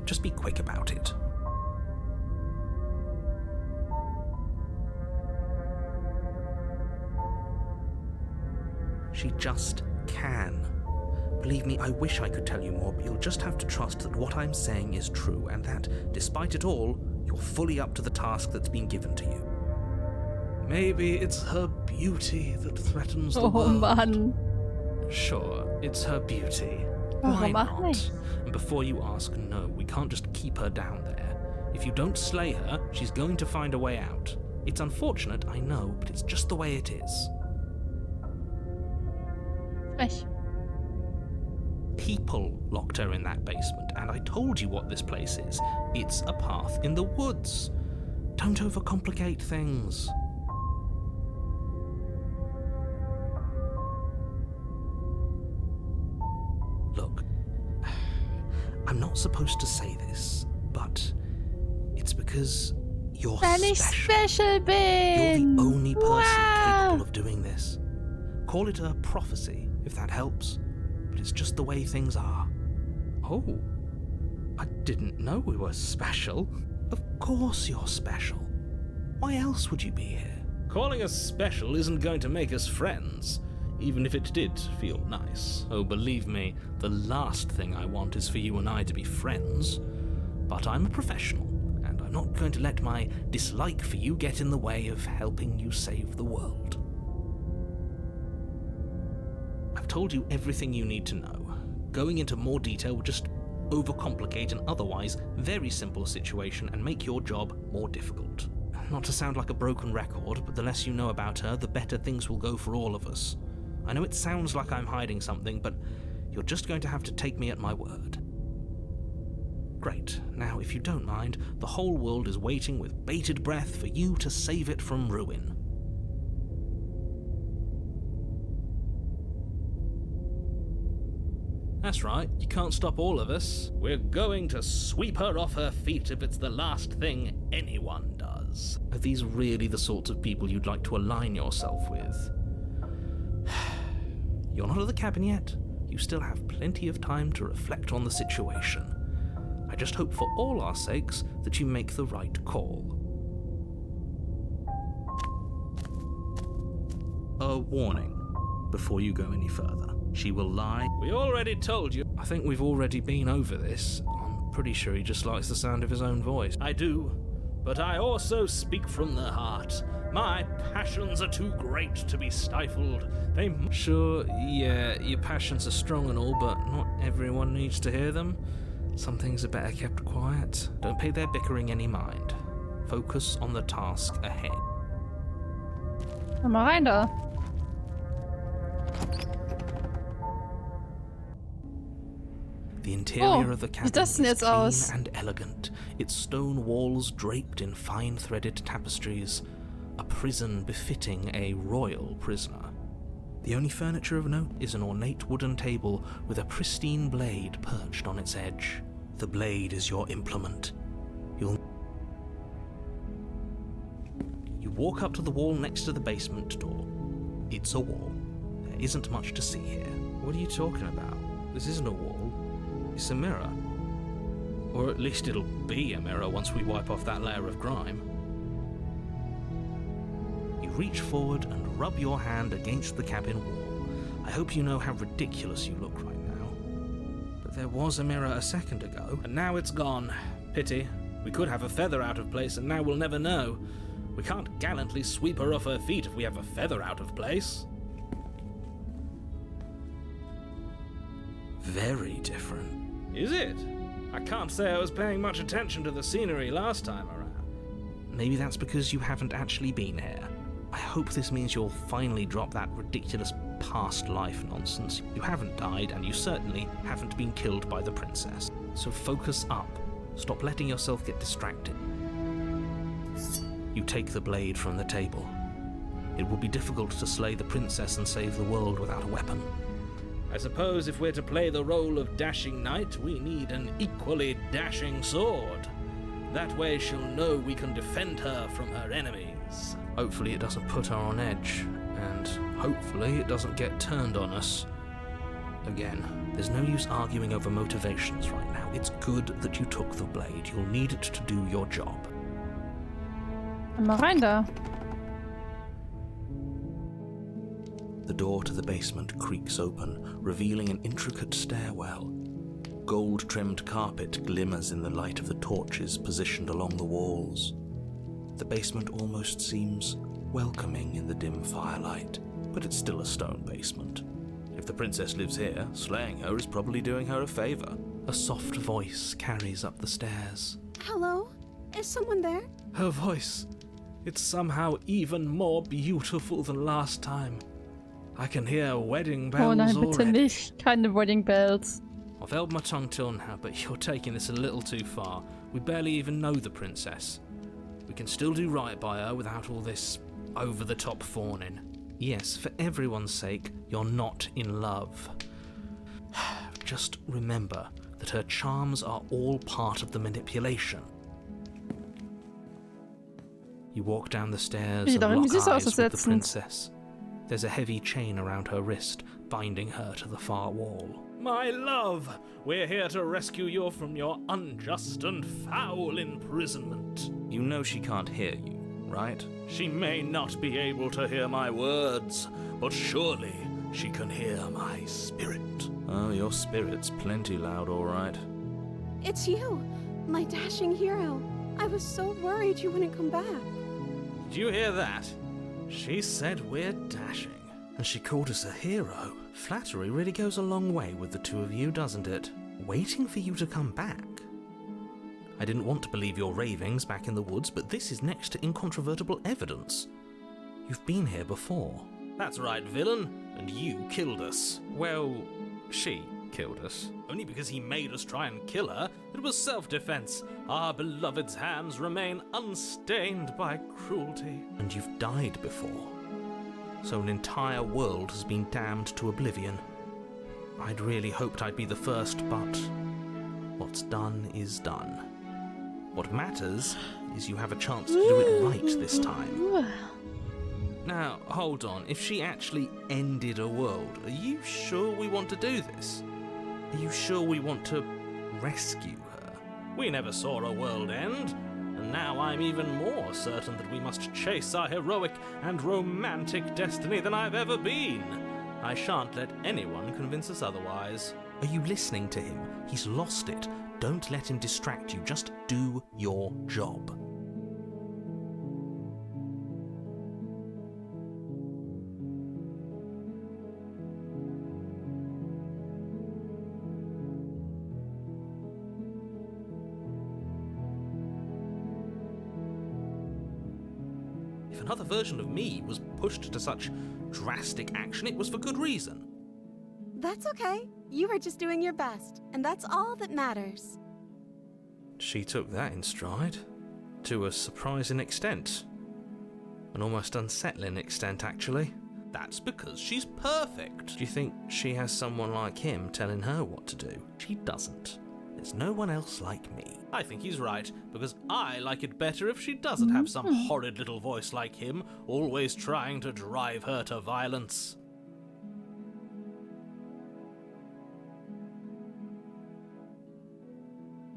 Just be quick about it. She just can. Believe me, I wish I could tell you more, but you'll just have to trust that what I'm saying is true, and that, despite it all, you're fully up to the task that's been given to you. Maybe it's her beauty that threatens the world. Mann. Sure, it's her beauty. Why Warum auch not? nicht? And before you ask, no, we can't just keep her down there. If you don't slay her, she's going to find a way out. It's unfortunate, I know, but it's just the way it is. Frech. People locked her in that basement, and I told you what this place is. It's a path in the woods. Don't overcomplicate things. Look, I'm not supposed to say this, but it's because you're Weil ich special bin. You're the only person Wow. capable of doing this. Call it a prophecy, if that helps, but it's just the way things are. Oh, I didn't know we were special. Of course you're special. Why else would you be here? Calling us special isn't going to make us friends, even if it did feel nice. Oh, believe me, the last thing I want is for you and I to be friends. But I'm a professional, and I'm not going to let my dislike for you get in the way of helping you save the world. I've told you everything you need to know. Going into more detail would just overcomplicate an otherwise very simple situation and make your job more difficult. Not to sound like a broken record, but the less you know about her, the better things will go for all of us. I know it sounds like I'm hiding something, but you're just going to have to take me at my word. Great. Now, if you don't mind, the whole world is waiting with bated breath for you to save it from ruin. That's right, you can't stop all of us. We're going to sweep her off her feet if it's the last thing anyone does. Are these really the sorts of people you'd like to align yourself with? You're not at the cabin yet. You still have plenty of time to reflect on the situation. I just hope for all our sakes that you make the right call. A warning before you go any further. She will lie. We already told you. I think we've already been over this. I'm pretty sure he just likes the sound of his own voice. I do, but I also speak from the heart. My passions are too great to be stifled. Sure, yeah, your passions are strong and all, but not everyone needs to hear them. Some things are better kept quiet. Don't pay their bickering any mind. Focus on the task ahead. Komm mal rein da. The interior of the wie cabin sieht das denn is jetzt clean aus? and elegant, its stone walls draped in fine-threaded tapestries, a prison befitting a royal prisoner. The only furniture of note is an ornate wooden table with a pristine blade perched on its edge. The blade is your implement. You walk up to the wall next to the basement door. It's a wall. There isn't much to see here. What are you talking about? This isn't a wall. It's a mirror. Or at least it'll be a mirror once we wipe off that layer of grime. You reach forward and rub your hand against the cabin wall. I hope you know how ridiculous you look right now. But there was a mirror a second ago, and now it's gone. Pity. We could have a feather out of place, and now we'll never know. We can't gallantly sweep her off her feet if we have a feather out of place. Very different. Is it? I can't say I was paying much attention to the scenery last time around. Maybe that's because you haven't actually been here. I hope this means you'll finally drop that ridiculous past life nonsense. You haven't died, and you certainly haven't been killed by the princess. So focus up. Stop letting yourself get distracted. You take the blade from the table. It will be difficult to slay the princess and save the world without a weapon. I suppose if we're to play the role of dashing knight, we need an equally dashing sword. That way she'll know we can defend her from her enemies. Hopefully it doesn't put her on edge, and hopefully it doesn't get turned on us. Again, there's no use arguing over motivations right now. It's good that you took the blade. You'll need it to do your job. Komm mal rein da. The door to the basement creaks open, revealing an intricate stairwell. Gold-trimmed carpet glimmers in the light of the torches positioned along the walls. The basement almost seems welcoming in the dim firelight, but it's still a stone basement. If the princess lives here, slaying her is probably doing her a favor. A soft voice carries up the stairs. Hello? Is someone there? Her voice, it's somehow even more beautiful than last time. I can hear wedding bells Oh nein, bitte already. nicht. Keine Wedding Bells. I've held my tongue till now, but you're taking this a little too far. We barely even know the princess. We can still do right by her without all this over-the-top fawning. Yes, for everyone's sake, you're not in love. Just remember that her charms are all part of the manipulation. You walk down the stairs Sieht and doch irgendwie lock süß aus, eyes with the ersetzend. princess. There's a heavy chain around her wrist, binding her to the far wall. My love, we're here to rescue you from your unjust and foul imprisonment. You know she can't hear you, right? She may not be able to hear my words, but surely she can hear my spirit. Oh, your spirit's plenty loud, all right. It's you, my dashing hero. I was so worried you wouldn't come back. Did you hear that? She said we're dashing. And she called us a hero. Flattery really goes a long way with the two of you, doesn't it? Waiting for you to come back. I didn't want to believe your ravings back in the woods, but this is next to incontrovertible evidence. You've been here before. That's right, villain. And you killed us. Well, she killed us. Only because he made us try and kill her. It was self-defense. Our beloved's hands remain unstained by cruelty. And you've died before. So an entire world has been damned to oblivion. I'd really hoped I'd be the first, but what's done is done. What matters is you have a chance to do it right this time. Now, hold on. If she actually ended a world, are you sure we want to do this? Are you sure we want to rescue her? We never saw a world end, and now I'm even more certain that we must chase our heroic and romantic destiny than I've ever been. I shan't let anyone convince us otherwise. Are you listening to him? He's lost it. Don't let him distract you. Just do your job. If an another version of me was pushed to such drastic action, it was for good reason. That's okay. You were just doing your best, and that's all that matters. She took that in stride, to a surprising extent. An almost unsettling extent, actually. That's because she's perfect. Do you think she has someone like him telling her what to do? She doesn't. There's no one else like me. I think he's right, because I like it better if she doesn't have some horrid little voice like him, always trying to drive her to violence.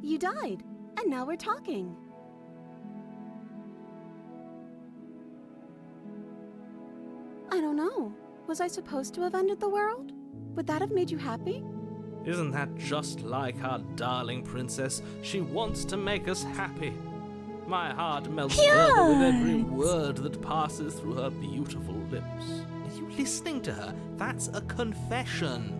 You died, and now we're talking. I don't know. Was I supposed to have ended the world? Would that have made you happy? Isn't that just like our darling princess? She wants to make us happy. My heart melts further with every word that passes through her beautiful lips. Are you listening to her? That's a confession.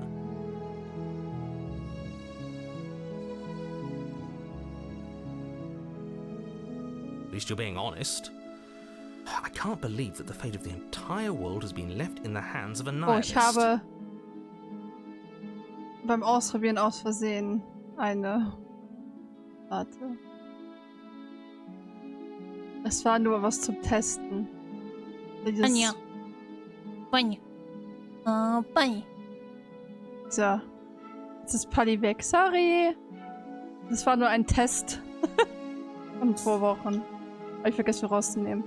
At least you're being honest. I can't believe that the fate of the entire world has been left in the hands of a nihilist. Ich habe beim Ausprobieren aus Versehen eine... Warte. Es war nur was zum Testen. Anja. Bunny. Bunny. So. Jetzt ist Polly weg. Sorry. Das war nur ein Test. Von 2 Wochen. Hab ich vergessen rauszunehmen.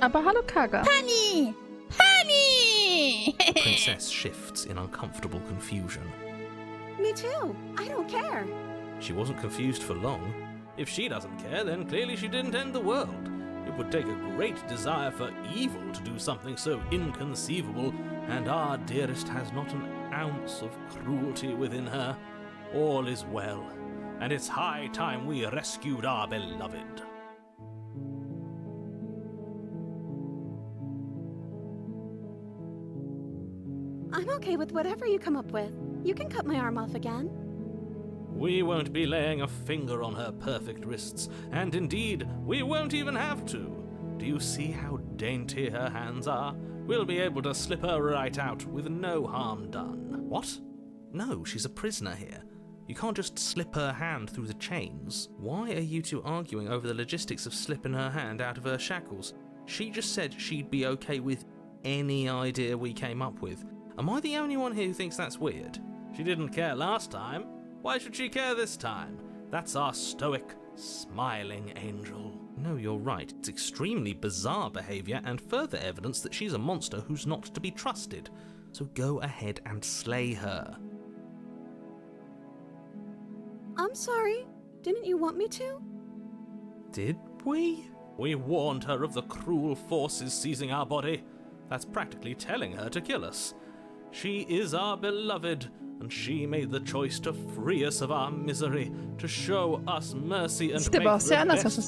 Aber hallo Kaga. Penny! Penny! The princess shifts in uncomfortable confusion. Me too. I don't care. She wasn't confused for long. If she doesn't care, then clearly she didn't end the world. It would take a great desire for evil to do something so inconceivable, and our dearest has not an ounce of cruelty within her. All is well, and it's high time we rescued our beloved. I'm okay with whatever you come up with. You can cut my arm off again. We won't be laying a finger on her perfect wrists, and indeed, we won't even have to. Do you see how dainty her hands are? We'll be able to slip her right out with no harm done. What? No, she's a prisoner here. You can't just slip her hand through the chains. Why are you two arguing over the logistics of slipping her hand out of her shackles? She just said she'd be okay with any idea we came up with. Am I the only one here who thinks that's weird? She didn't care last time. Why should she care this time? That's our stoic, smiling angel. No, you're right. It's extremely bizarre behaviour and further evidence that she's a monster who's not to be trusted. So go ahead and slay her. I'm sorry. Didn't you want me to? Did we? We warned her of the cruel forces seizing our body. That's practically telling her to kill us. She is our beloved, and she made the choice to free us of our misery, to show us mercy and make the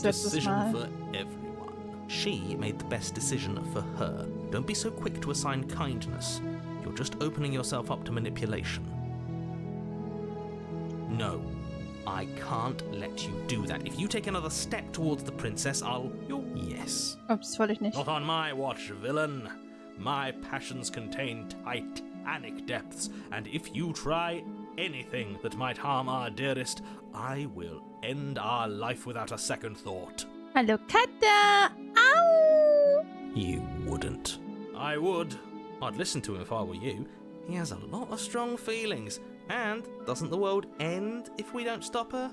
best decision for everyone. She made the best decision for her. Don't be so quick to assign kindness. You're just opening yourself up to manipulation. No, I can't let you do that. If you take another step towards the princess, Yes. Ups, wollte ich nicht. Not on my watch, villain. My passions contain titanic depths, and if you try anything that might harm our dearest, I will end our life without a second thought. Hallo Katja. Au! You wouldn't. I would. I'd listen to him if I were you. He has a lot of strong feelings. And doesn't the world end if we don't stop her?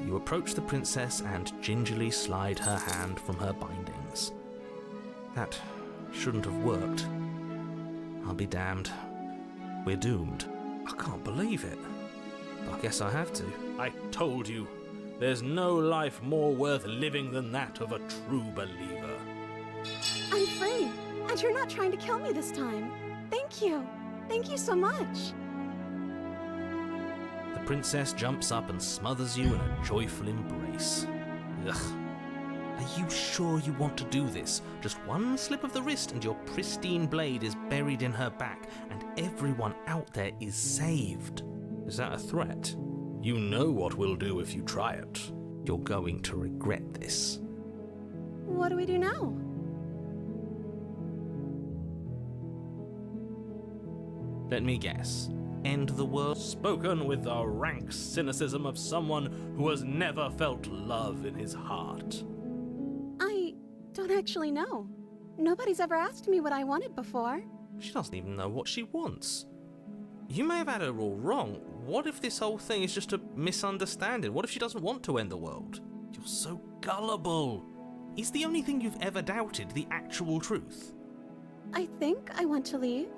You approach the princess and gingerly slide her hand from her bindings. That shouldn't have worked. I'll be damned. We're doomed. I can't believe it. I guess I have to. I told you. There's no life more worth living than that of a true believer. I'm free, and you're not trying to kill me this time. Thank you. Thank you so much. The princess jumps up and smothers you in a joyful embrace. Ugh. Are you sure you want to do this? Just one slip of the wrist and your pristine blade is buried in her back, and everyone out there is saved. Is that a threat? You know what we'll do if you try it. You're going to regret this. What do we do now? Let me guess. End the world? Spoken with the rank cynicism of someone who has never felt love in his heart. I don't actually know. Nobody's ever asked me what I wanted before. She doesn't even know what she wants. You may have had her all wrong. What if this whole thing is just a misunderstanding? What if she doesn't want to end the world? You're so gullible. Is the only thing you've ever doubted the actual truth? I think I want to leave.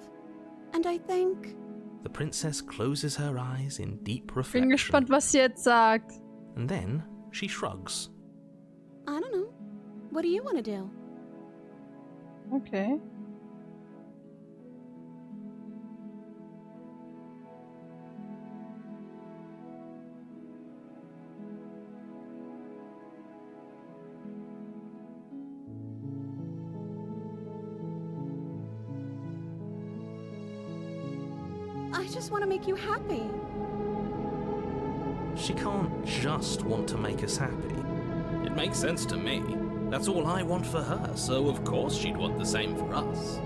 And I think... The princess closes her eyes in deep Bin reflection. gespannt, was sie jetzt sagt. And then she shrugs. I don't know. What do you want to do? Okay. I just want to make you happy. She can't just want to make us happy. It makes sense to me. That's all I want for her, so of course she'd want the same for us.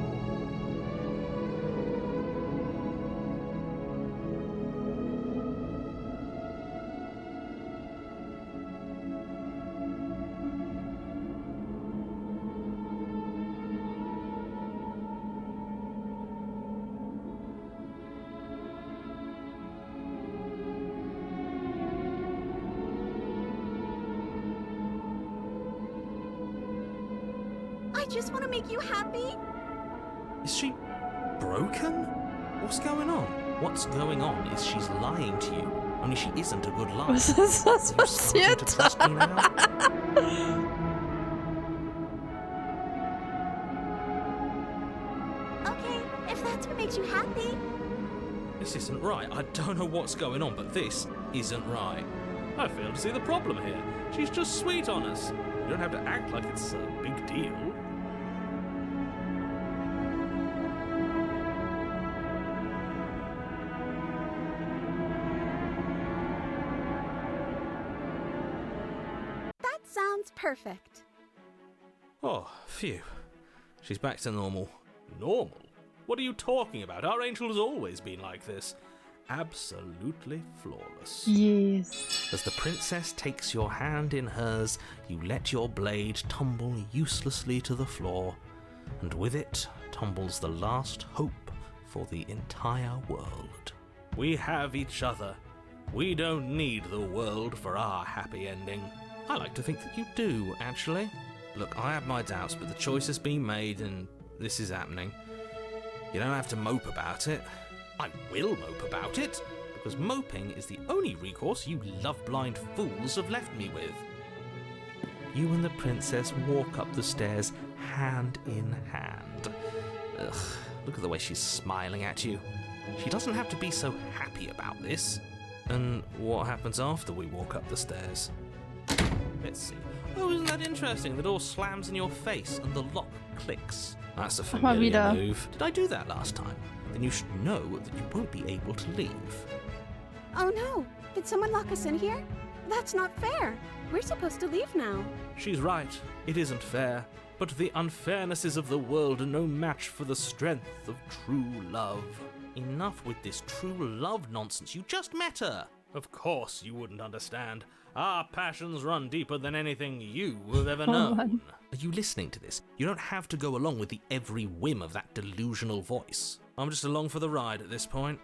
I just want to make you happy. Is she broken? What's going on? What's going on is she's lying to you, only she isn't a good liar. Was ist was Are you starting to passiert? trust me now? Okay, if that's what makes you happy. This isn't right. I don't know what's going on, but this isn't right. I fail to see the problem here. She's just sweet on us. You don't have to act like it's a big deal. That sounds perfect. Oh, phew. She's back to normal. Normal? What are you talking about? Our angel has always been like this. Absolutely flawless. Yes. As the princess takes your hand in hers, you let your blade tumble uselessly to the floor, and with it tumbles the last hope for the entire world. We have each other. We don't need the world for our happy ending. I like to think that you do, actually. Look, I have my doubts, but the choice has been made and this is happening. You don't have to mope about it. I will mope about it, because moping is the only recourse you love-blind fools have left me with. You and the princess walk up the stairs hand in hand. Ugh, look at the way she's smiling at you. She doesn't have to be so happy about this. And what happens after we walk up the stairs? Let's see. Oh, isn't that interesting? The door slams in your face and the lock clicks. That's a familiar wieder. move. Did I do that last time? Then you should know that you won't be able to leave. Oh no, did someone lock us in here? That's not fair. We're supposed to leave now. She's right. It isn't fair. But the unfairnesses of the world are no match for the strength of true love. Enough with this true love nonsense. You just met her. Of course you wouldn't understand. Our passions run deeper than anything you have ever known. Mann. Are you listening to this? You don't have to go along with the every whim of that delusional voice. I'm just along for the ride at this point.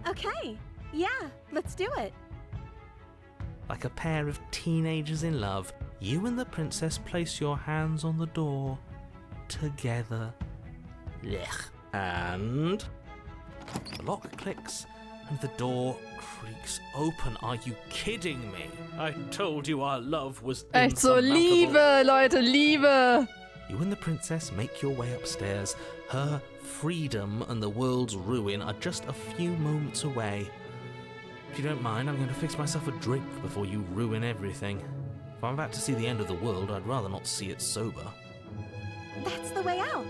Okay, yeah, let's do it. Like a pair of teenagers in love, you and the princess place your hands on the door together. Blech. And the lock clicks and the door creaks open. Are you kidding me? I told you our love was Echt so insurmountable. Liebe, Leute, Liebe. You and the princess make your way upstairs. Her freedom and the world's ruin are just a few moments away. If you don't mind, I'm going to fix myself a drink before you ruin everything. If I'm about to see the end of the world, I'd rather not see it sober. That's the way out.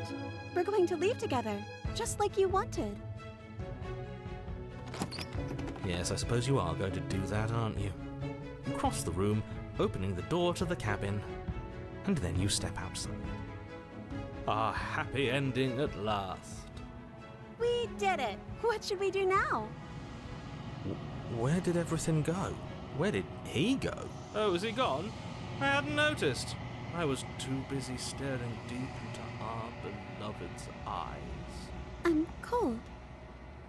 We're going to leave together, just like you wanted. Yes, I suppose you are going to do that, aren't you? You cross the room, opening the door to the cabin, and then you step outside. A happy ending at last. We did it. What should we do now? Where did everything go? Where did he go? Oh, is he gone? I hadn't noticed. I was too busy staring deep into our beloved's eyes. I'm cold.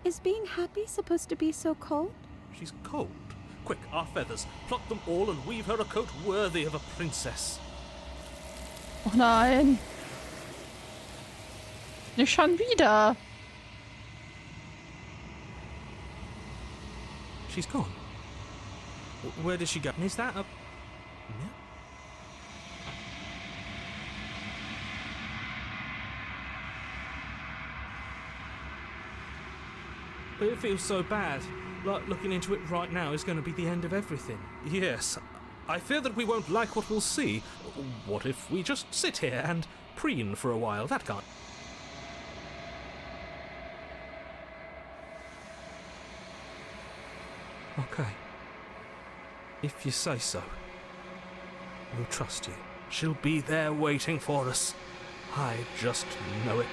Is being happy supposed to be so cold? She's cold. Quick, our feathers. Pluck them all and weave her a coat worthy of a princess. Oh nein. Nicht schon wieder. She's gone. Where did she go? Is that a... No? It feels so bad. Like looking into it right now is going to be the end of everything. Yes. I fear that we won't like what we'll see. What if we just sit here and preen for a while? That kind. Okay. If you say so. We'll trust you. She'll be there waiting for us. I just know it.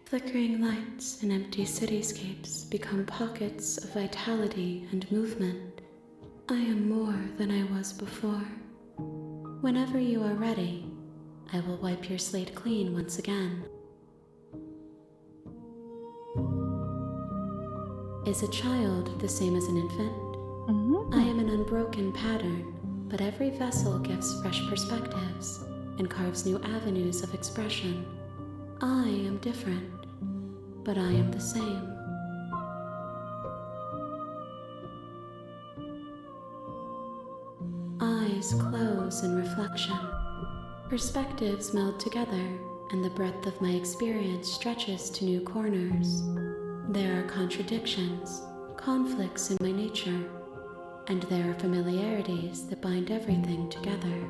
Flickering lights and empty cityscapes become pockets of vitality and movement. I am more than I was before. Whenever you are ready, I will wipe your slate clean once again. Is a child the same as an infant? I am an unbroken pattern, but every vessel gives fresh perspectives and carves new avenues of expression. I am different, but I am the same. Eyes close in reflection. Perspectives meld together, and the breadth of my experience stretches to new corners. There are contradictions, conflicts in my nature, and there are familiarities that bind everything together.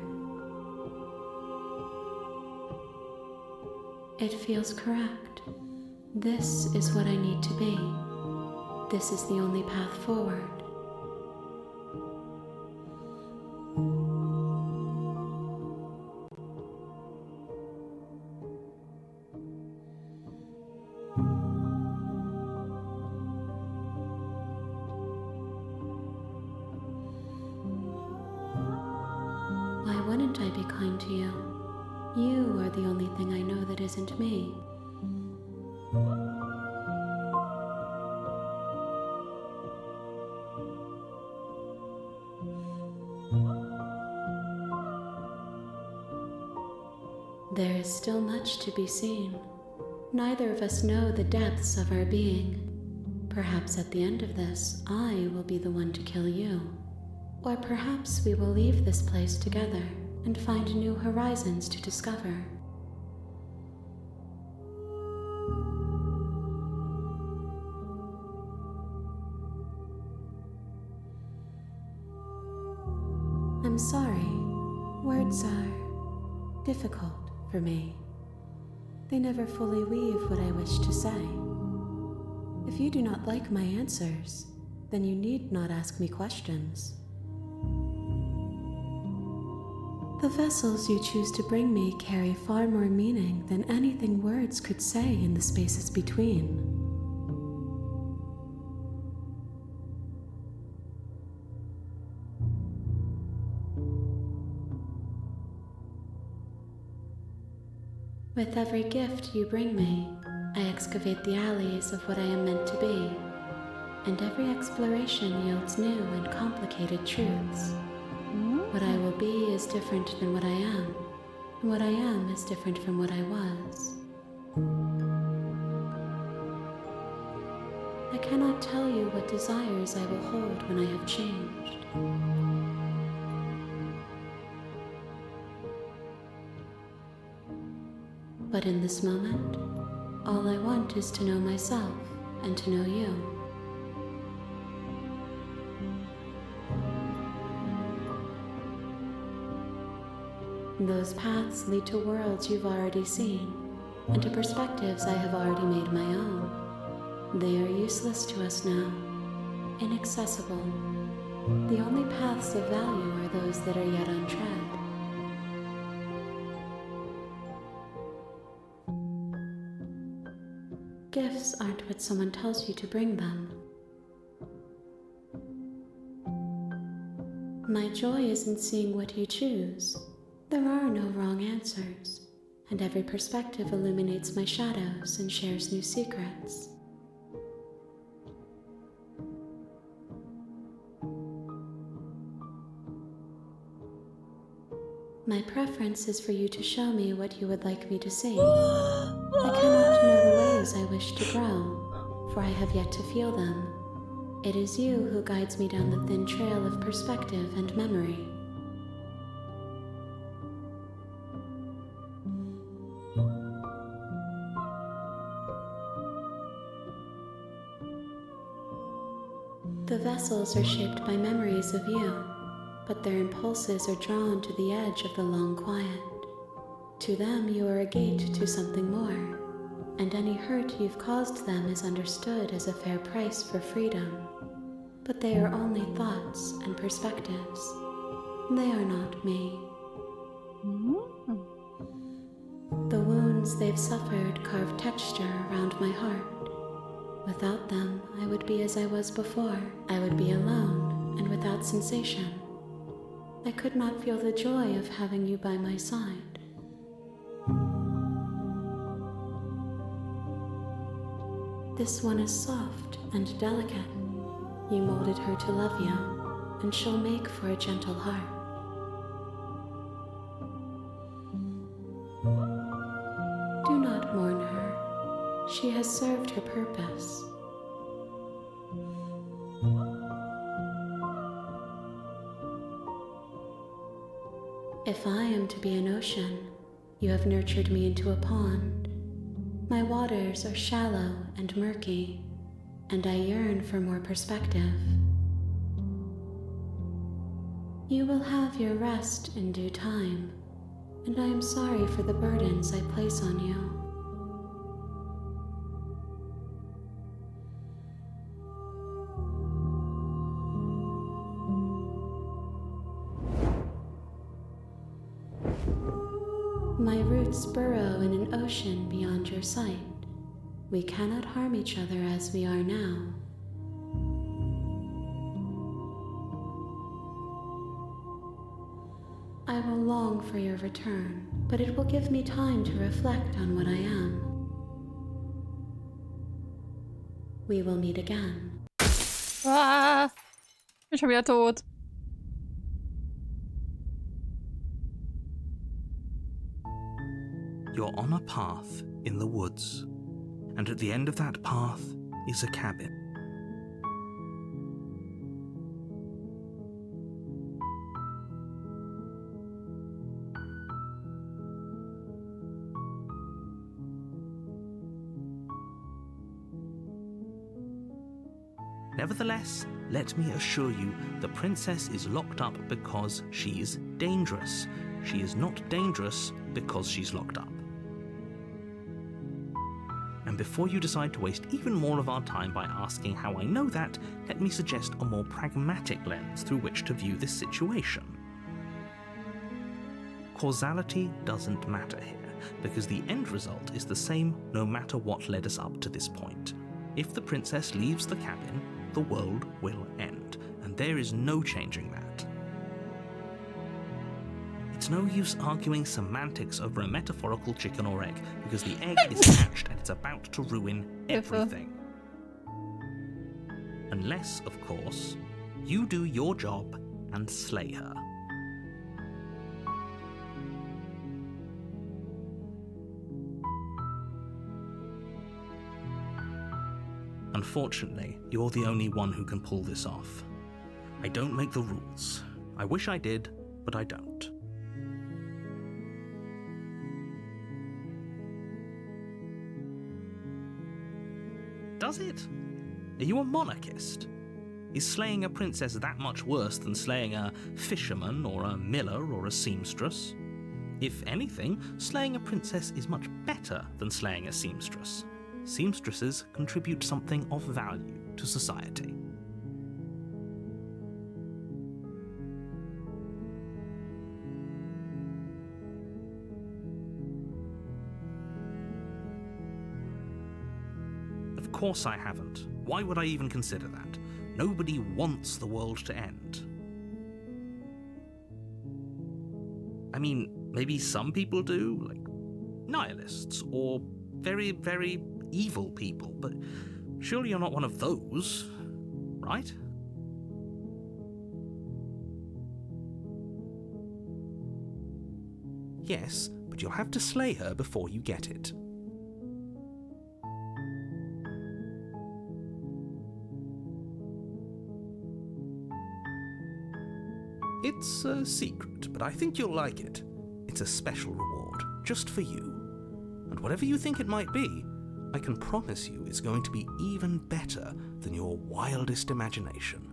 It feels correct. This is what I need to be. This is the only path forward. Why wouldn't I be kind to you? You are the only thing I know that isn't me. There is still much to be seen. Neither of us know the depths of our being. Perhaps at the end of this, I will be the one to kill you. Or perhaps we will leave this place together and find new horizons to discover. I'm sorry. Words are difficult for me. They never fully weave what I wish to say. If you do not like my answers, then you need not ask me questions. The vessels you choose to bring me carry far more meaning than anything words could say in the spaces between. With every gift you bring me, I excavate the alleys of what I am meant to be. and every exploration yields new and complicated truths. What I will be is different than what I am, and what I am is different from what I was. I cannot tell you what desires I will hold when I have changed. But in this moment, all I want is to know myself and to know you. Those paths lead to worlds you've already seen, and to perspectives I have already made my own. They are useless to us now, inaccessible. The only paths of value are those that are yet untread. Gifts aren't what someone tells you to bring them. My joy is in seeing what you choose. There are no wrong answers, and every perspective illuminates my shadows and shares new secrets. My preference is for you to show me what you would like me to see. I cannot know the ways I wish to grow, for I have yet to feel them. It is you who guides me down the thin trail of perspective and memory. The vessels are shaped by memories of you, but their impulses are drawn to the edge of the long quiet. To them, you are a gate to something more, and any hurt you've caused them is understood as a fair price for freedom. But they are only thoughts and perspectives. They are not me. The wounds they've suffered carve texture around my heart. Without them, I would be as I was before. I would be alone and without sensation. I could not feel the joy of having you by my side. This one is soft and delicate. You molded her to love you, and she'll make for a gentle heart. Do not mourn her. She has served her purpose. If I am to be an ocean, you have nurtured me into a pond. My waters are shallow and murky, and I yearn for more perspective. You will have your rest in due time, and I am sorry for the burdens I place on you. My roots burrow in an ocean beyond your sight. We cannot harm each other as we are now. I will long for your return, but it will give me time to reflect on what I am. We will meet again. Ah, ich bin schon wieder tot. You're on a path in the woods, and at the end of that path is a cabin. Nevertheless, let me assure you, the princess is locked up because she's dangerous. She is not dangerous because she's locked up. And before you decide to waste even more of our time by asking how I know that, let me suggest a more pragmatic lens through which to view this situation. Causality doesn't matter here, because the end result is the same no matter what led us up to this point. If the princess leaves the cabin, the world will end, and there is no changing that. It's no use arguing semantics over a metaphorical chicken or egg, because the egg is hatched and it's about to ruin everything. Unless, of course, you do your job and slay her. Unfortunately, you're the only one who can pull this off. I don't make the rules. I wish I did, but I don't. Does it? Are you a monarchist? Is slaying a princess that much worse than slaying a fisherman or a miller or a seamstress? If anything, slaying a princess is much better than slaying a seamstress. Seamstresses contribute something of value to society. Of course I haven't. Why would I even consider that? Nobody wants the world to end. I mean, maybe some people do, like nihilists or very, very evil people, but surely you're not one of those, right? Yes, but you'll have to slay her before you get it. It's a secret, but I think you'll like it. It's a special reward, just for you. And whatever you think it might be, I can promise you it's going to be even better than your wildest imagination.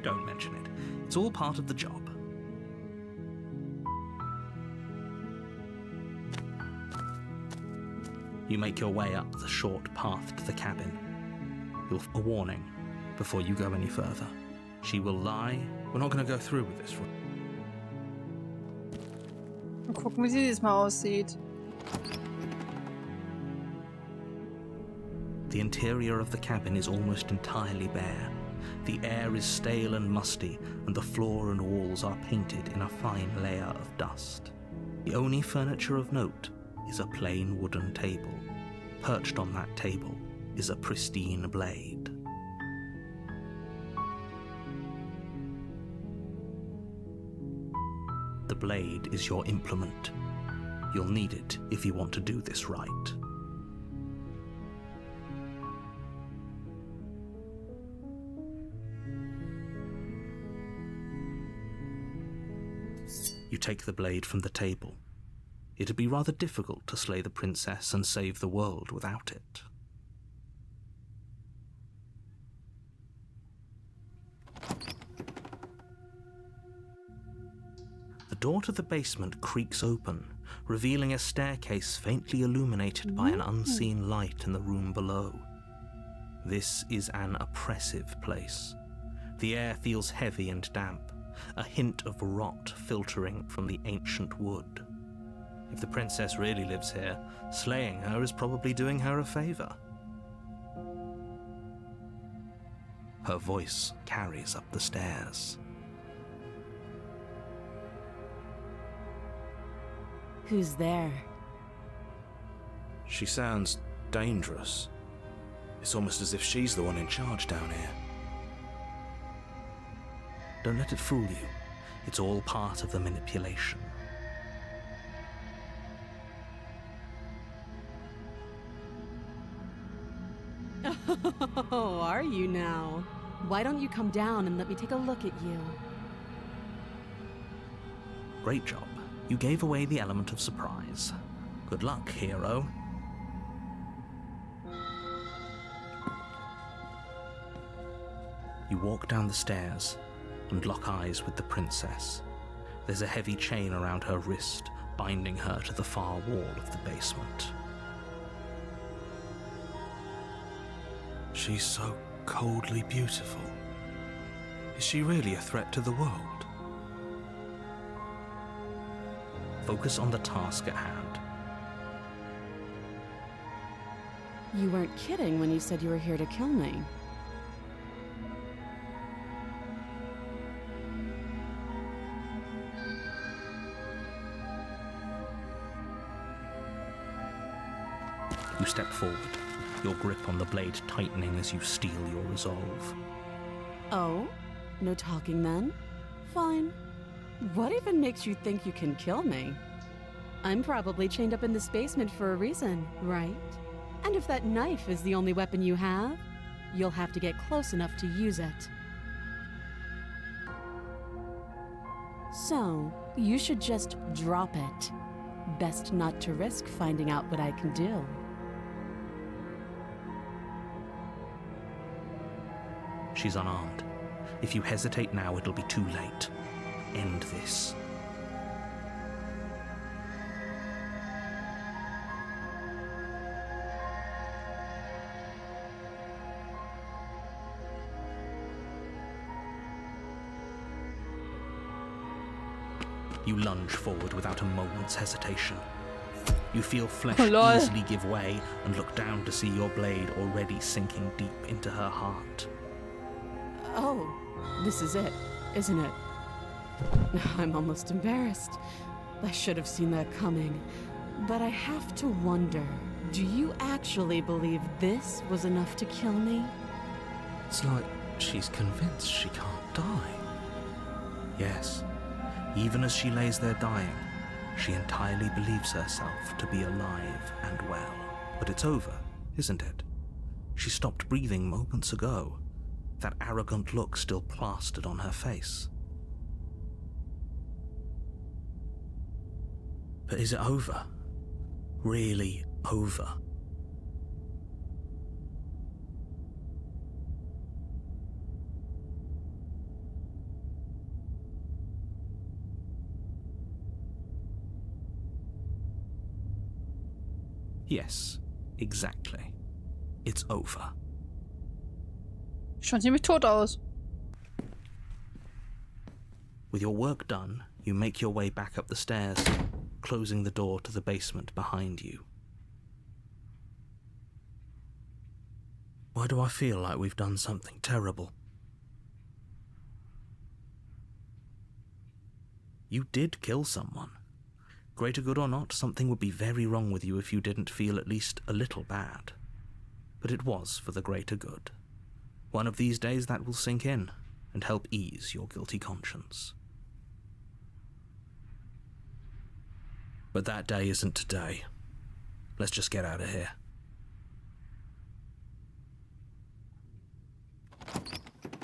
Don't mention it. It's all part of the job. You make your way up the short path to the cabin. You'll a warning before you go any further. She will lie. We're not going to go through with this. Mal gucken, wie sie diesmal aussieht. The interior of the cabin is almost entirely bare. The air is stale and musty, and the floor and walls are painted in a fine layer of dust. The only furniture of note is a plain wooden table. Perched on that table is a pristine blade. The blade is your implement. You'll need it if you want to do this right. You take the blade from the table. It'd be rather difficult to slay the princess and save the world without it. The door to the basement creaks open, revealing a staircase faintly illuminated by an unseen light in the room below. This is an oppressive place. The air feels heavy and damp, a hint of rot filtering from the ancient wood. If the princess really lives here, slaying her is probably doing her a favor. Her voice carries up the stairs. Who's there? She sounds dangerous. It's almost as if she's the one in charge down here. Don't let it fool you. It's all part of the manipulation. Oh, are you now? Why don't you come down and let me take a look at you? Great job. You gave away the element of surprise. Good luck, hero. You walk down the stairs and lock eyes with the princess. There's a heavy chain around her wrist, binding her to the far wall of the basement. She's so coldly beautiful. Is she really a threat to the world? Focus on the task at hand. You weren't kidding when you said you were here to kill me. You step forward, your grip on the blade tightening as you steel your resolve. Oh? No talking then? Fine. What even makes you think you can kill me? I'm probably chained up in this basement for a reason, right? And if that knife is the only weapon you have, you'll have to get close enough to use it. So, you should just drop it. Best not to risk finding out what I can do. She's unarmed. If you hesitate now, it'll be too late. End this. You lunge forward without a moment's hesitation. You feel flesh Oh, lol. easily give way and look down to see your blade already sinking deep into her heart. Oh, this is it, isn't it? I'm almost embarrassed. I should have seen that coming. But I have to wonder, do you actually believe this was enough to kill me? It's like she's convinced she can't die. Yes, even as she lays there dying, she entirely believes herself to be alive and well. But it's over, isn't it? She stopped breathing moments ago, that arrogant look still plastered on her face. But is it over? Really over? Yes, exactly. It's over. Schon ziemlich tot aus. With your work done, you make your way back up the stairs, closing the door to the basement behind you. Why do I feel like we've done something terrible? You did kill someone. Greater good or not, something would be very wrong with you if you didn't feel at least a little bad. But it was for the greater good. One of these days that will sink in and help ease your guilty conscience. But that day isn't today. Let's just get out of here.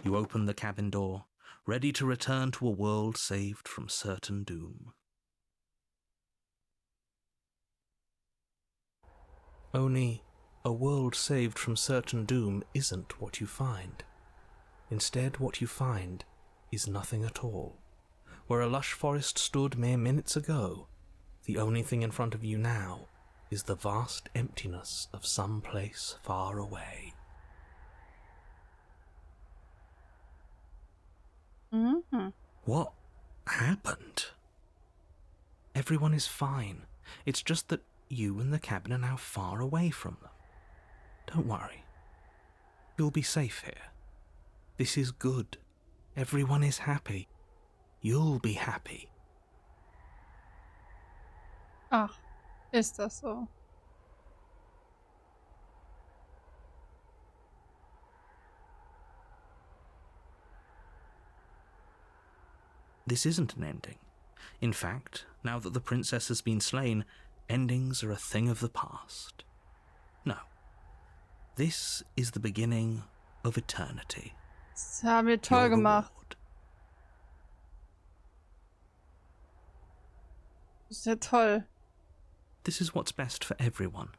You open the cabin door, ready to return to a world saved from certain doom. Only, a world saved from certain doom isn't what you find. Instead, what you find is nothing at all. Where a lush forest stood mere minutes ago, the only thing in front of you now is the vast emptiness of some place far away. Mm-hmm. What happened? Everyone is fine. It's just that you and the cabin are now far away from them. Don't worry. You'll be safe here. This is good. Everyone is happy. You'll be happy. Ach, ist das so? This isn't an ending. In fact, now that the princess has been slain, endings are a thing of the past. No. This is the beginning of eternity. Das haben wir toll Your gemacht. reward. Das ist ja toll. This is what's best for everyone.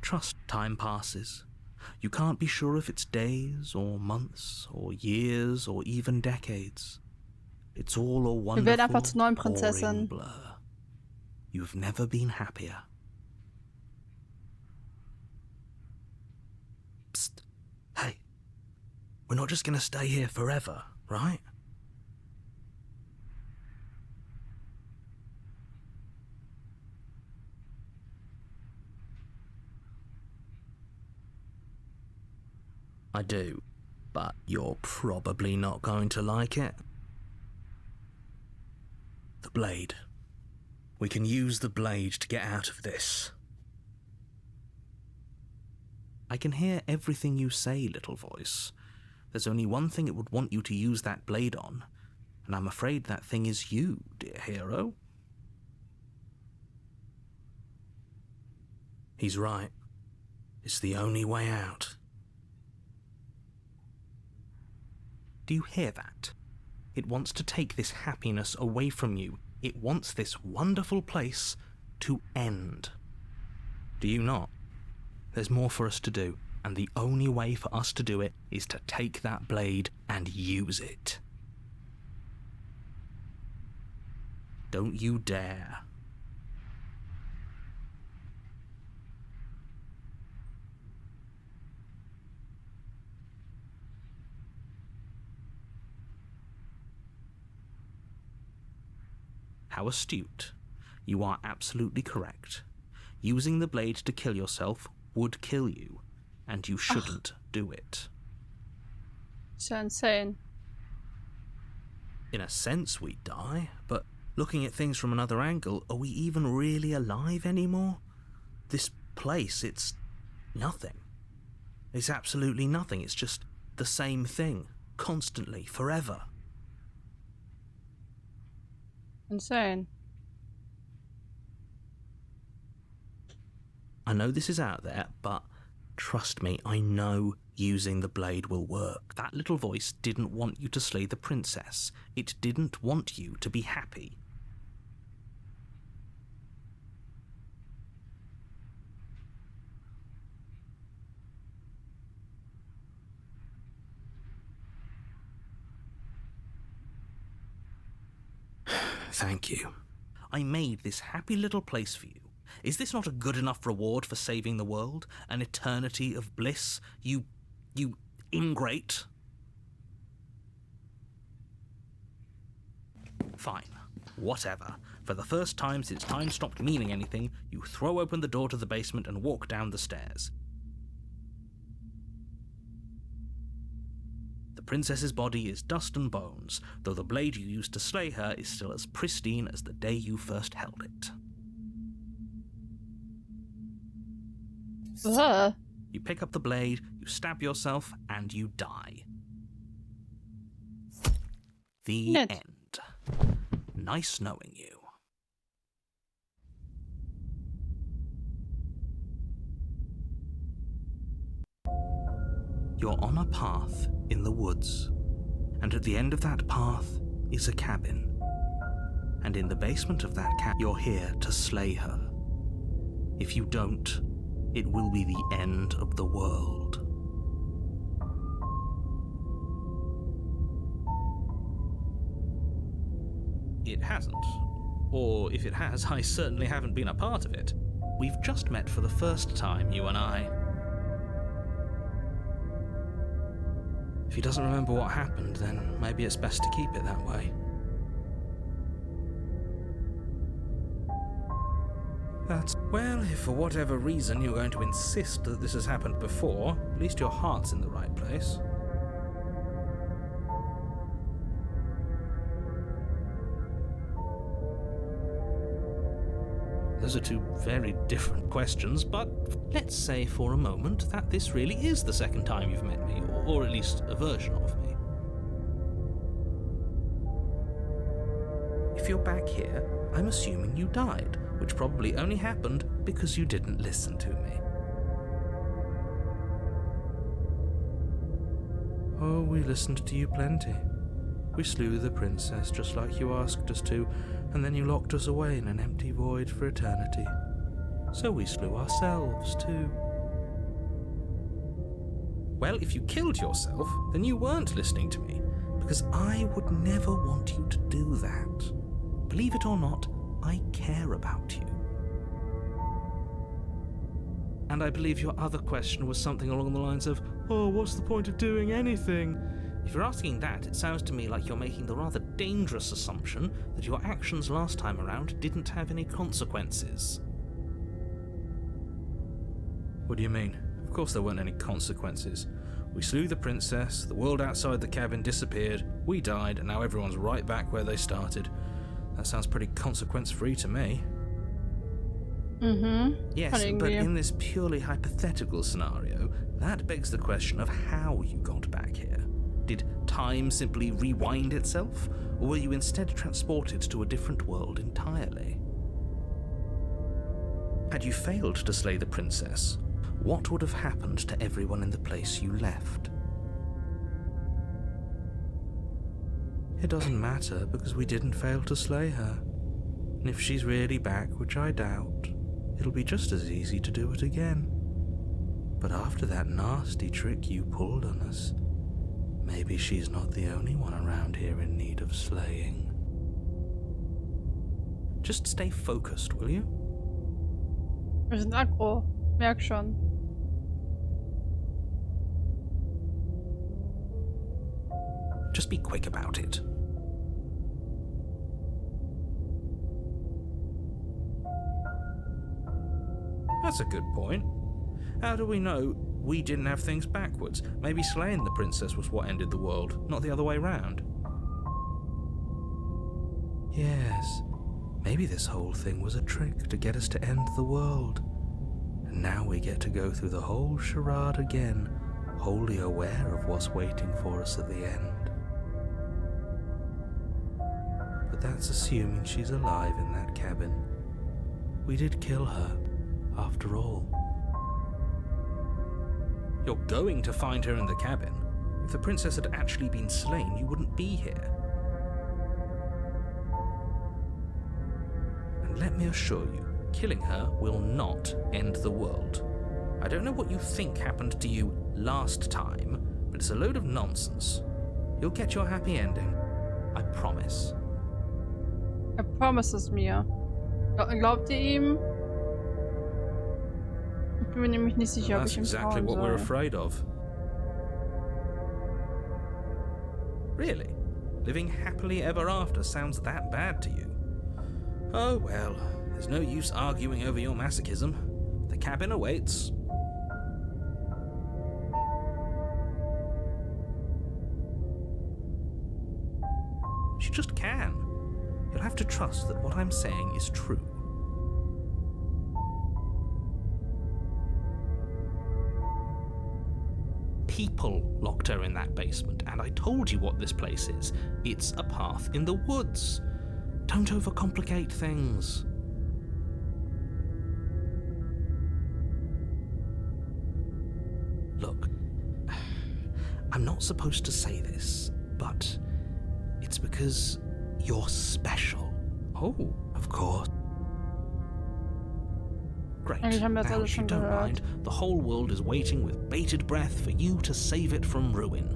Trust time passes. You can't be sure if it's days or months or years or even decades. It's all a Wir werden einfach wonderful, zur neuen boring Prinzessin. blur. You've never been happier. Psst. Hey. We're not just gonna stay here forever, right? I do, but you're probably not going to like it. The blade. We can use the blade to get out of this. I can hear everything you say, little voice. There's only one thing it would want you to use that blade on, and I'm afraid that thing is you, dear hero. He's right. It's the only way out. Do you hear that? It wants to take this happiness away from you. It wants this wonderful place to end. Do you not? There's more for us to do, and the only way for us to do it is to take that blade and use it. Don't you dare. How astute. You are absolutely correct. Using the blade to kill yourself would kill you, and you shouldn't do it. So insane. In a sense, we die, but looking at things from another angle, are we even really alive anymore? This place, it's nothing. It's absolutely nothing. It's just the same thing, constantly, forever. Insane. I know this is out there, but trust me, I know using the blade will work. That little voice didn't want you to slay the princess. It didn't want you to be happy. Thank you. I made this happy little place for you. Is this not a good enough reward for saving the world? An eternity of bliss? You ingrate? Fine. Whatever. For the first time since time stopped meaning anything, you throw open the door to the basement and walk down the stairs. The princess's body is dust and bones, though the blade you used to slay her is still as pristine as the day you first held it. You pick up the blade, you stab yourself, and you die. The end. Nice knowing you. You're on a path in the woods, and at the end of that path is a cabin. And in the basement of that cabin, you're here to slay her. If you don't, it will be the end of the world. It hasn't. Or if it has, I certainly haven't been a part of it. We've just met for the first time, you and I. If he doesn't remember what happened, then maybe it's best to keep it that way. Well, if for whatever reason you're going to insist that this has happened before, at least your heart's in the right place. Those are two very different questions, but let's say for a moment that this really is the second time you've met me, or at least a version of me. If you're back here, I'm assuming you died, which probably only happened because you didn't listen to me. Oh, we listened to you plenty. We slew the princess just like you asked us to, and then you locked us away in an empty void for eternity. So we slew ourselves too. Well, if you killed yourself, then you weren't listening to me, because I would never want you to do that. Believe it or not, I care about you. And I believe your other question was something along the lines of, oh, what's the point of doing anything? If you're asking that, it sounds to me like you're making the rather dangerous assumption that your actions last time around didn't have any consequences. What do you mean? Of course there weren't any consequences. We slew the princess, the world outside the cabin disappeared, we died, and now everyone's right back where they started. That sounds pretty consequence-free to me. Yes, but irgendwie. in this purely hypothetical scenario, that begs the question of how you got back here. Did time simply rewind itself, or were you instead transported to a different world entirely? Had you failed to slay the princess, what would have happened to everyone in the place you left? It doesn't matter, because we didn't fail to slay her. And if she's really back, which I doubt, it'll be just as easy to do it again. But after that nasty trick you pulled on us, maybe she's not the only one around here in need of slaying. Just stay focused, will you? Wir sind aggro. Merk schon. Just be quick about it. That's a good point. How do we know we didn't have things backwards? Maybe slaying the princess was what ended the world, not the other way round. Yes, maybe this whole thing was a trick to get us to end the world. And now we get to go through the whole charade again, wholly aware of what's waiting for us at the end. But that's assuming she's alive in that cabin. We did kill her, after all. You're going to find her in the cabin. If the princess had actually been slain, you wouldn't be here. And let me assure you, killing her will not end the world. I don't know what you think happened to you last time, but it's a load of nonsense. You'll get your happy ending. I promise. Promises mir. Glaubt ihr ihm? Ich bin mir nämlich nicht sicher, ob That's ich ihm exactly trauen what we're soll. afraid of. Really? Living happily ever after sounds that bad to you? Oh well, there's no use arguing over your masochism. The cabin awaits. She just can. You'll have to trust that what I'm saying is true. People locked her in that basement, and I told you what this place is. It's a path in the woods. Don't overcomplicate things. Look, I'm not supposed to say this, but it's because you're special. Oh, of course. Great. Eigentlich haben wir das Now, alles if you schon don't gehört. mind, the whole world is waiting with bated breath for you to save it from ruin.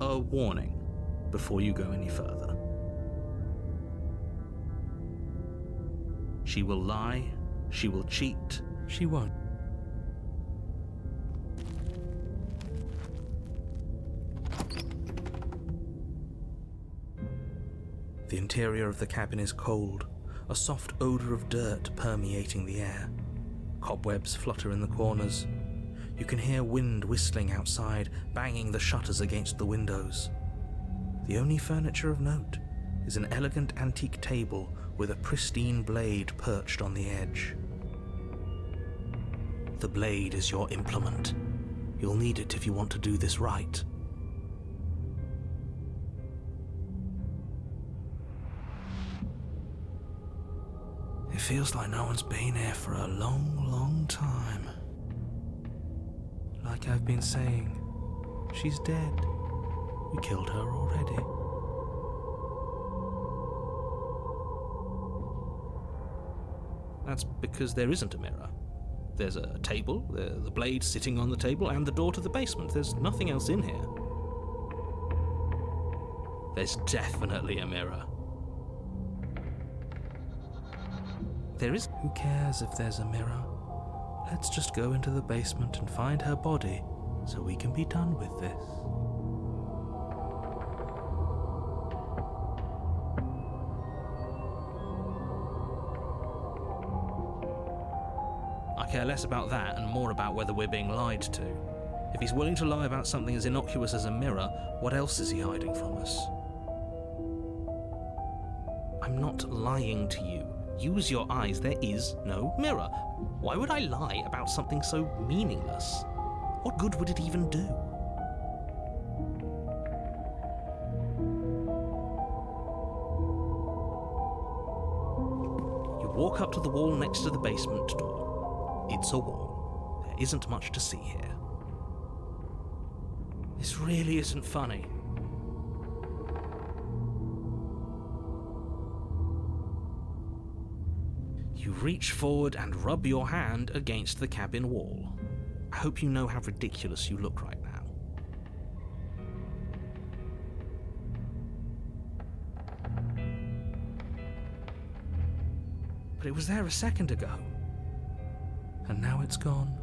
A warning before you go any further. She will lie, she will cheat, she won't. The interior of the cabin is cold, a soft odor of dirt permeating the air. Cobwebs flutter in the corners. You can hear wind whistling outside, banging the shutters against the windows. The only furniture of note is an elegant antique table with a pristine blade perched on the edge. The blade is your implement. You'll need it if you want to do this right. It feels like no one's been here for a long, long time. Like I've been saying, she's dead. We killed her already. That's because there isn't a mirror. There's a table, the blade sitting on the table, and the door to the basement. There's nothing else in here. There's definitely a mirror. There is. Who cares if there's a mirror? Let's just go into the basement and find her body so we can be done with this. I care less about that and more about whether we're being lied to. If he's willing to lie about something as innocuous as a mirror, what else is he hiding from us? I'm not lying to you. Use your eyes. There is no mirror. Why would I lie about something so meaningless? What good would it even do? You walk up to the wall next to the basement door. It's a wall. There isn't much to see here. This really isn't funny. You reach forward and rub your hand against the cabin wall. I hope you know how ridiculous you look right now. But it was there a second ago. And now it's gone.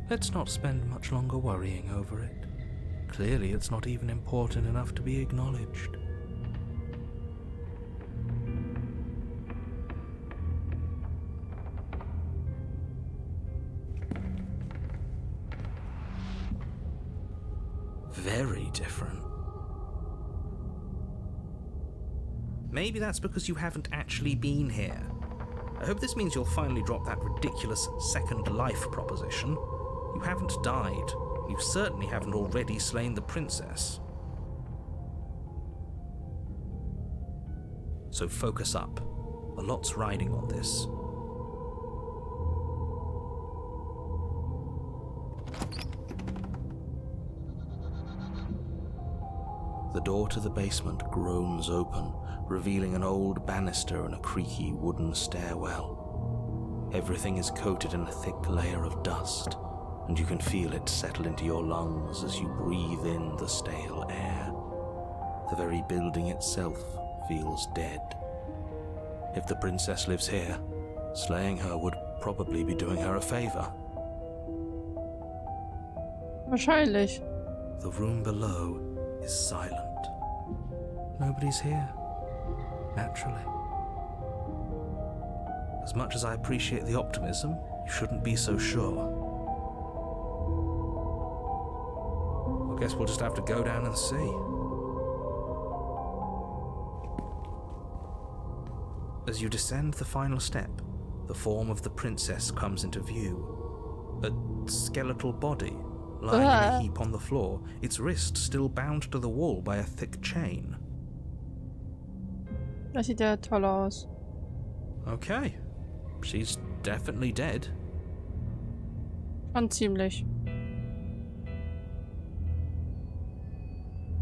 Let's not spend much longer worrying over it. Clearly it's not even important enough to be acknowledged. Very different. Maybe that's because you haven't actually been here. I hope this means you'll finally drop that ridiculous second life proposition. You haven't died. You certainly haven't already slain the princess. So focus up. A lot's riding on this. The door to the basement groans open, revealing an old banister and a creaky wooden stairwell. Everything is coated in a thick layer of dust, and you can feel it settle into your lungs as you breathe in the stale air. The very building itself feels dead. If the princess lives here, slaying her would probably be doing her a favor. Wahrscheinlich. The room below is silent. Nobody's here. Naturally. As much as I appreciate the optimism, you shouldn't be so sure. I guess we'll just have to go down and see. As you descend the final step, the form of the princess comes into view. A skeletal body, lying in a heap on the floor, its wrist still bound to the wall by a thick chain. Das sieht ja toll aus. Okay. She's definitely dead. Schon ziemlich.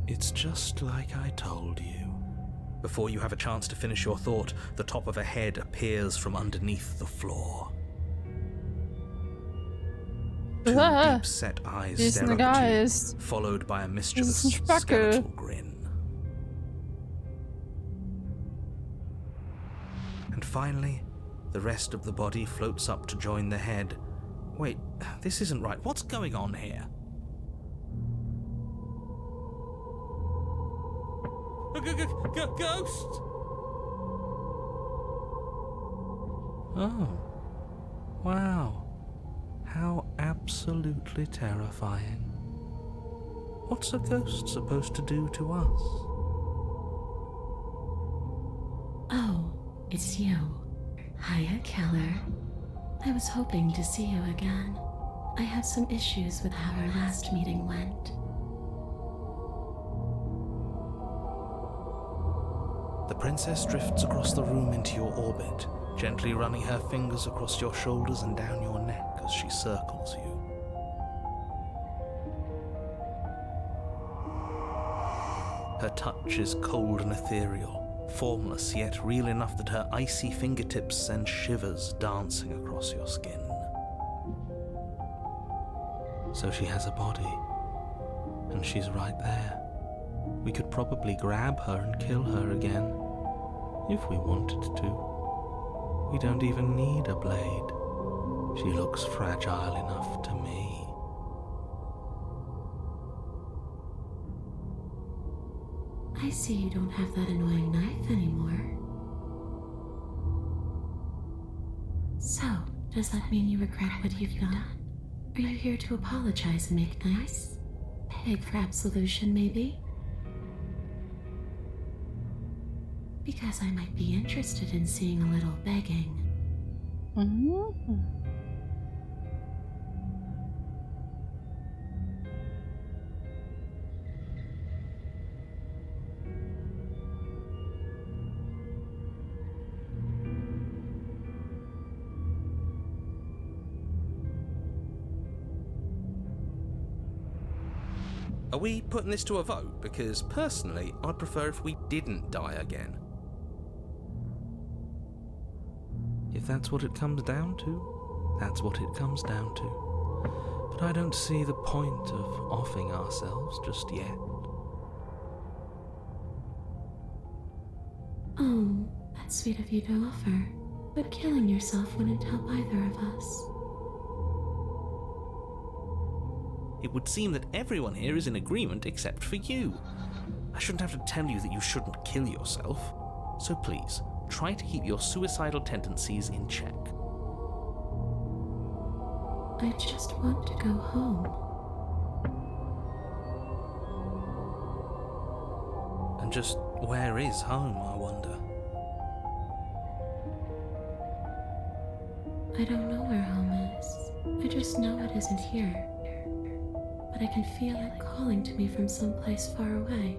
It's just like I told you. Before you have a chance to finish your thought, the top of a head appears from underneath the floor. Two deep-set eyes Wie ist stare ein up at you, Geist? followed by a mischievous Das ist ein Spackel. skeletal grin. And finally, the rest of the body floats up to join the head. Wait, this isn't right. What's going on here? A ghost! Oh. Wow. How absolutely terrifying. What's a ghost supposed to do to us? Oh, it's you. Hiya, Keller. I was hoping to see you again. I have some issues with how our last meeting went. The princess drifts across the room into your orbit, gently running her fingers across your shoulders and down your neck as she circles you. Her touch is cold and ethereal, formless yet real enough that her icy fingertips send shivers dancing across your skin. So she has a body, and she's right there. We could probably grab her and kill her again, if we wanted to. We don't even need a blade. She looks fragile enough to me. I see you don't have that annoying knife anymore. So, does that mean you regret what you've done? Are you here to apologize and make nice? Beg for absolution, maybe? Because I might be interested in seeing a little begging. Are we putting this to a vote? Because personally, I'd prefer if we didn't die again. If that's what it comes down to, that's what it comes down to. But I don't see the point of offing ourselves just yet. Oh, that's sweet of you to offer. But killing yourself wouldn't help either of us. It would seem that everyone here is in agreement except for you. I shouldn't have to tell you that you shouldn't kill yourself. So please, try to keep your suicidal tendencies in check. I just want to go home. And just where is home, I wonder? I don't know where home is. I just know it isn't here. But I can feel it calling to me from someplace far away.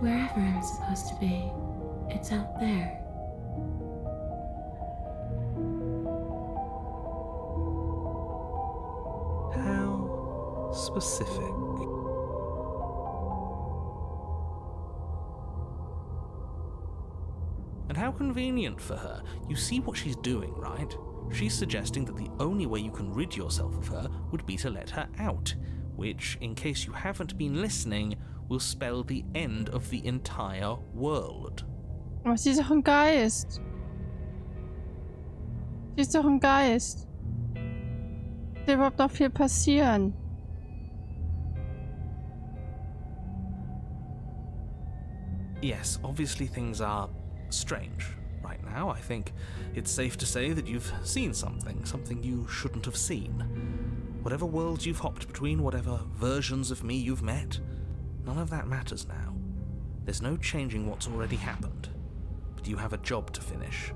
Wherever I'm supposed to be, it's out there. How specific. And how convenient for her. You see what she's doing, right? She's suggesting that the only way you can rid yourself of her would be to let her out, which, in case you haven't been listening, will spell the end of the entire world. Aber sie ist doch ein Geist. Sie ist doch ein Geist. Da überhaupt noch viel passieren. Yes, obviously things are strange. Right now, I think it's safe to say that you've seen something you shouldn't have seen. Whatever worlds you've hopped between, whatever versions of me you've met, none of that matters now. There's no changing what's already happened, but you have a job to finish.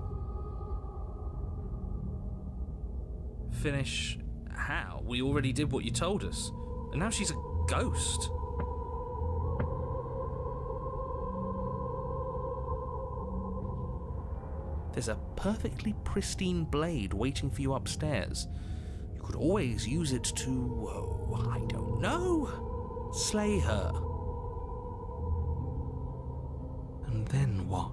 Finish how? We already did what you told us, and now she's a ghost. There's a perfectly pristine blade waiting for you upstairs. You could always use it to, I don't know, slay her. And then what?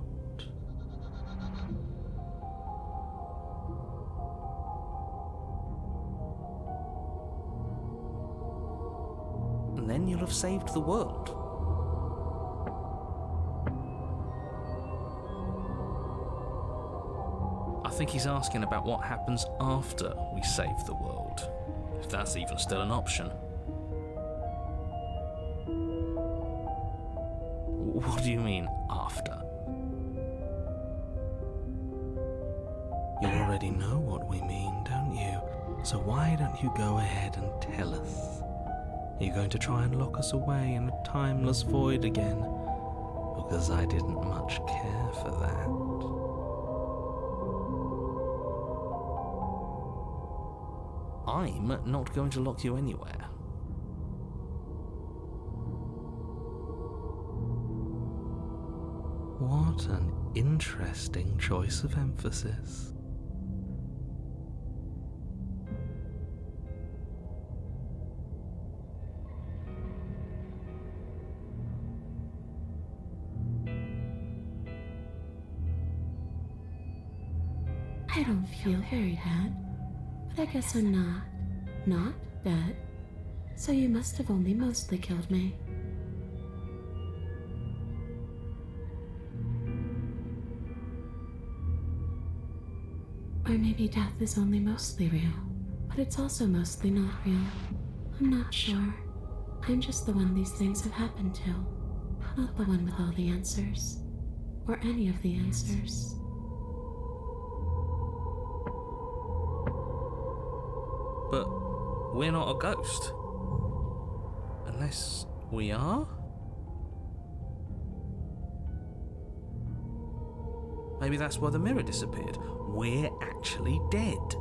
And then you'll have saved the world. I think he's asking about what happens after we save the world, if that's even still an option. What do you mean, after? You already know what we mean, don't you? So why don't you go ahead and tell us? Are you going to try and lock us away in a timeless void again? Because I didn't much care for that. I'm not going to lock you anywhere. What an interesting choice of emphasis. I don't feel very bad, but I guess I'm not dead. So you must have only mostly killed me. Or maybe death is only mostly real, but it's also mostly not real. I'm not sure. I'm just the one these things have happened to, not the one with all the answers, or any of the answers. But we're not a ghost. Unless we are? Maybe that's why the mirror disappeared. We're actually dead.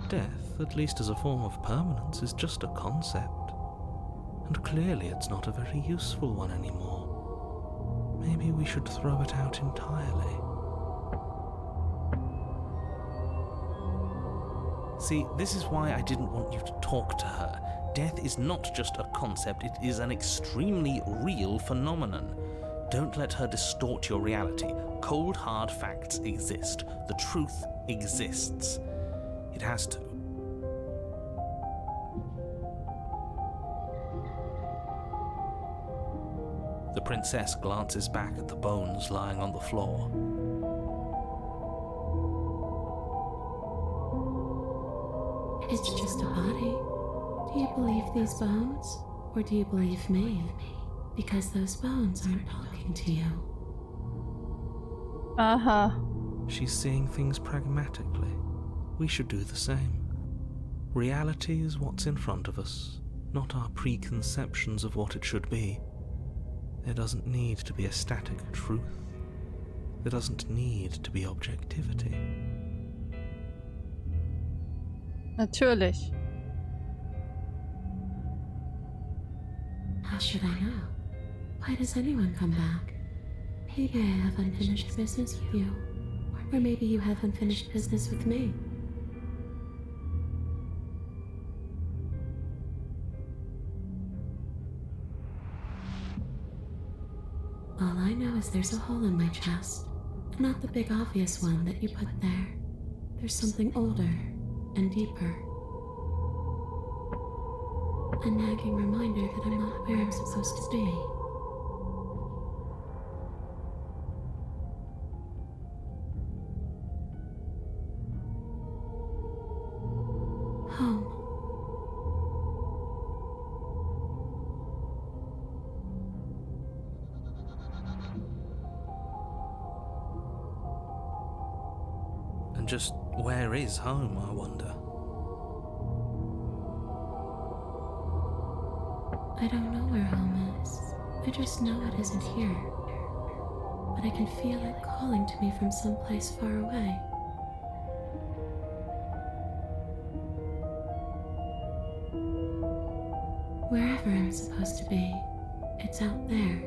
Death, at least as a form of permanence, is just a concept. And clearly it's not a very useful one anymore. Maybe we should throw it out entirely. See, this is why I didn't want you to talk to her. Death is not just a concept, it is an extremely real phenomenon. Don't let her distort your reality. Cold, hard facts exist. The truth exists. It has to. The princess glances back at the bones lying on the floor. It's just a body. Do you believe these bones? Or do you believe me? Because those bones aren't talking to you. Aha. She's seeing things pragmatically. We should do the same. Reality is what's in front of us, not our preconceptions of what it should be. There doesn't need to be a static truth. There doesn't need to be objectivity. Natürlich. How should I know? Why does anyone come back? Maybe I have unfinished business with you. Or maybe you have unfinished business with me. All I know is there's a hole in my chest. Not the big obvious one that you put there. There's something older and deeper. A nagging reminder that I'm not where I'm supposed to be. Home. And just where is home, I wonder? I don't know where home is. I just know it isn't here. But I can feel it calling to me from someplace far away. Wherever I'm supposed to be, it's out there.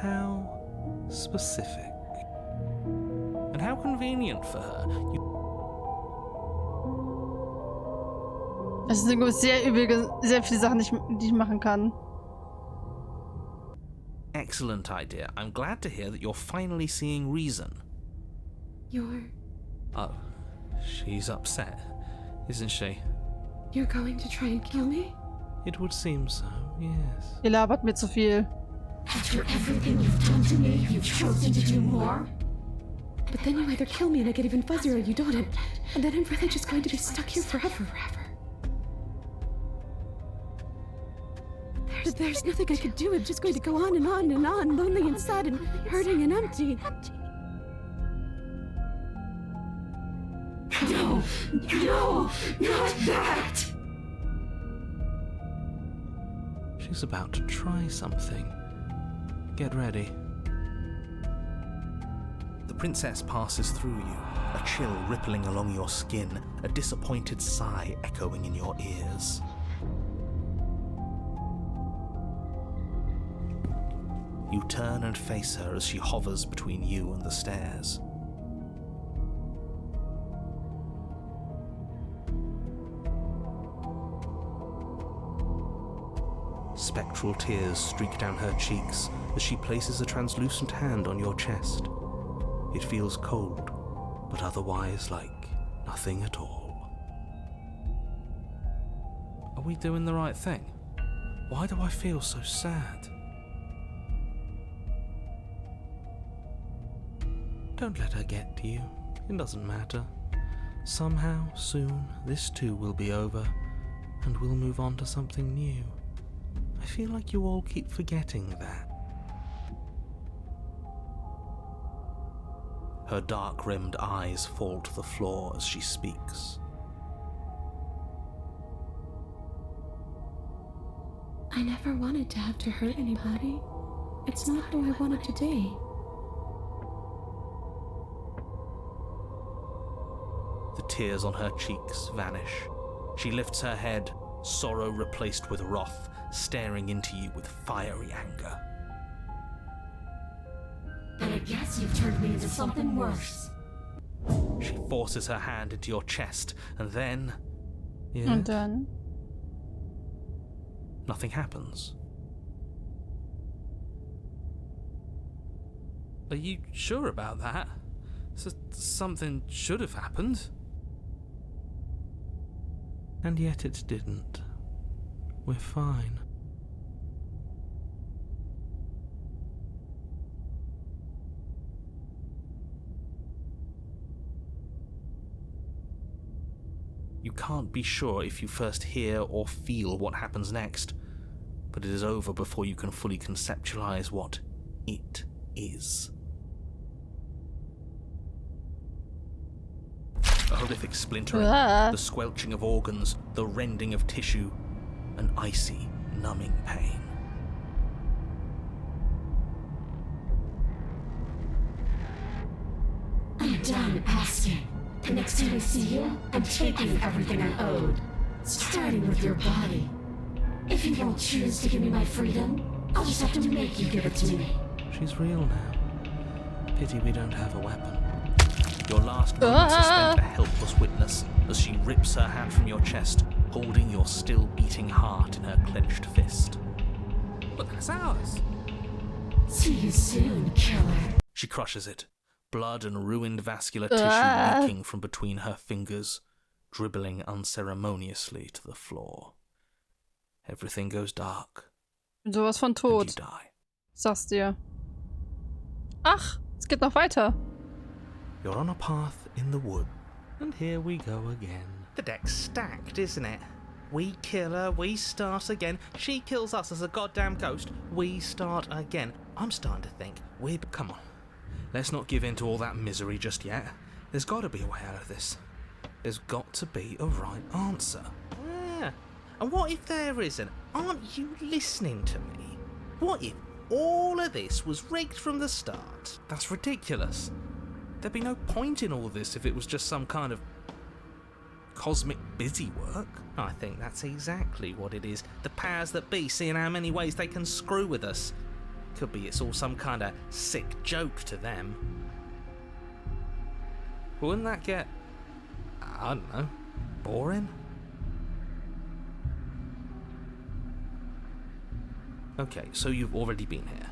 How specific. And how convenient for her. Es sind sehr übel, sehr viele Sachen, die ich machen kann. Excellent idea. I'm glad to hear that you're finally seeing reason. You're Oh, she's upset, isn't she? You're going to try and kill me? It would seem so, yes. Ihr labert mir zu viel. After everything you've done to me, you've chosen to do more? But then you either kill me and I get even fuzzier or you don't, and then I'm really just going to be stuck here forever. There's nothing I could do. I'm just going to go on and on and on, lonely and sad and hurting and empty. No, not that! She's about to try something. Get ready. The princess passes through you, a chill rippling along your skin, a disappointed sigh echoing in your ears. You turn and face her as she hovers between you and the stairs. Spectral tears streak down her cheeks as she places a translucent hand on your chest. It feels cold, but otherwise like nothing at all. Are we doing the right thing? Why do I feel so sad? Don't let her get to you. It doesn't matter. Somehow, soon, this too will be over, and we'll move on to something new. feel like you all keep forgetting that. Her dark-rimmed eyes fall to the floor as she speaks. I never wanted to have to hurt anybody. It's not who I wanted to be. The tears on her cheeks vanish. She lifts her head, sorrow replaced with wrath, staring into you with fiery anger. Then I guess you've turned me into something worse. She forces her hand into your chest, and then... Yeah, Und dann? nothing happens. Are you sure about that? Something should have happened. And yet it didn't. We're fine. You can't be sure if you first hear or feel what happens next, but it is over before you can fully conceptualize what it is. A horrific splintering, the squelching of organs, the rending of tissue, an icy, numbing pain. I'm done asking. The next time I see you, I'm taking everything I owed. Starting with your body. If you won't choose to give me my freedom, I'll just have to make you give it to me. She's real now. Pity we don't have a weapon. Your last moments are spent a helpless witness as she rips her hand from your chest, holding your still beating heart in her clenched fist. But that's ours. See you soon, killer. She crushes it, blood and ruined vascular tissue leaking from between her fingers, dribbling unceremoniously to the floor. Everything goes dark. Bin sowas von And you tot. die. Sag's dir. Ach, es geht noch weiter. You're on a path in the wood, and here we go again. The deck's stacked, isn't it? We kill her, we start again. She kills us as a goddamn ghost, we start again. I'm starting to think we're... Come on, let's not give in to all that misery just yet. There's got to be a way out of this. There's got to be a right answer. Yeah. And what if there isn't? Aren't you listening to me? What if all of this was rigged from the start? That's ridiculous. There'd be no point in all this if it was just some kind of cosmic busy work. I think that's exactly what it is. The powers that be seeing how many ways they can screw with us. Could be it's all some kind of sick joke to them. Wouldn't that get, I don't know, boring? Okay, so you've already been here.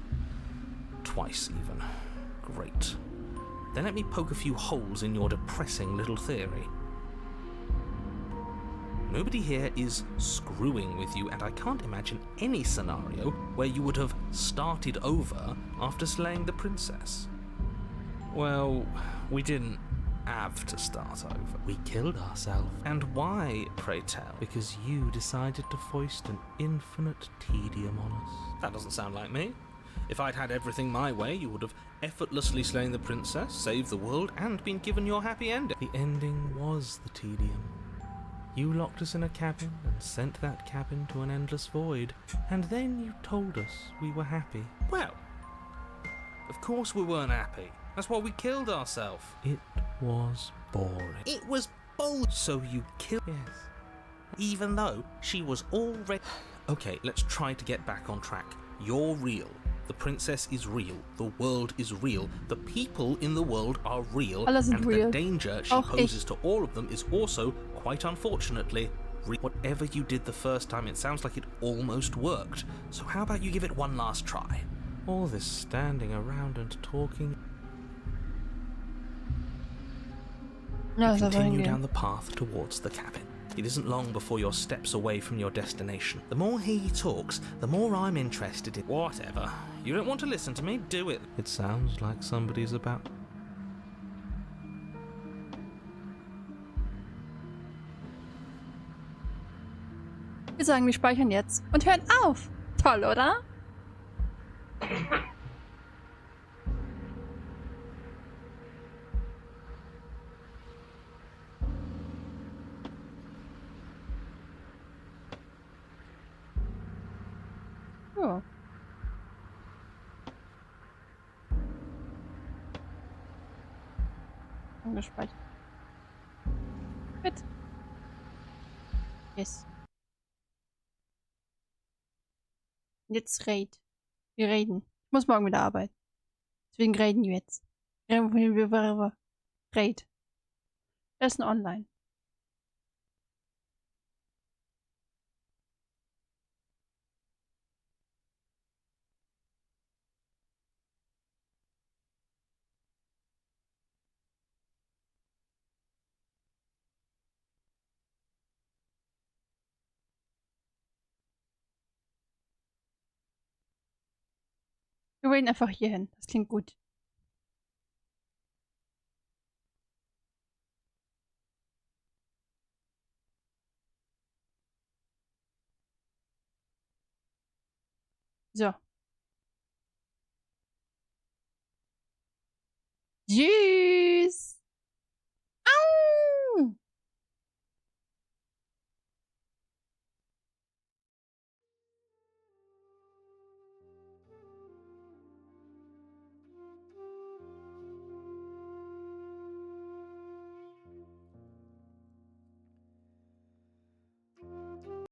Twice even. Great. Then let me poke a few holes in your depressing little theory. Nobody here is screwing with you, and I can't imagine any scenario where you would have started over after slaying the princess. Well, we didn't have to start over. We killed ourselves. And why, pray tell? Because you decided to foist an infinite tedium on us. That doesn't sound like me. If I'd had everything my way, you would have effortlessly slain the princess, saved the world, and been given your happy ending. The ending was the tedium. You locked us in a cabin and sent that cabin to an endless void, and then you told us we were happy. Well, of course we weren't happy. That's why we killed ourselves. It was boring. It was bull. So you killed... Yes. Even though she was already... Okay, let's try to get back on track. You're real. The princess is real. The world is real. The people in the world are real. Alle sind and real. the danger she Auch poses to all of them is also, quite unfortunately, real. Whatever you did the first time, it sounds like it almost worked. So how about you give it one last try? All this standing around and talking... Ja, soll Continue hingehen. down the path towards the cabin. It isn't long before you're steps away from your destination. The more he talks, the more I'm interested in... Whatever. You don't want to listen to me? Do it. It sounds like somebody's about... Wir sagen, wir speichern jetzt und hören auf. Toll, oder? Ja. Angespeichert. Gut. Yes. Jetzt Raid. Wir reden. Ich muss morgen wieder arbeiten. Deswegen reden wir jetzt. Raid. Das ist ein Online. Wir gehen einfach hier hin. Das klingt gut. So. Yeah.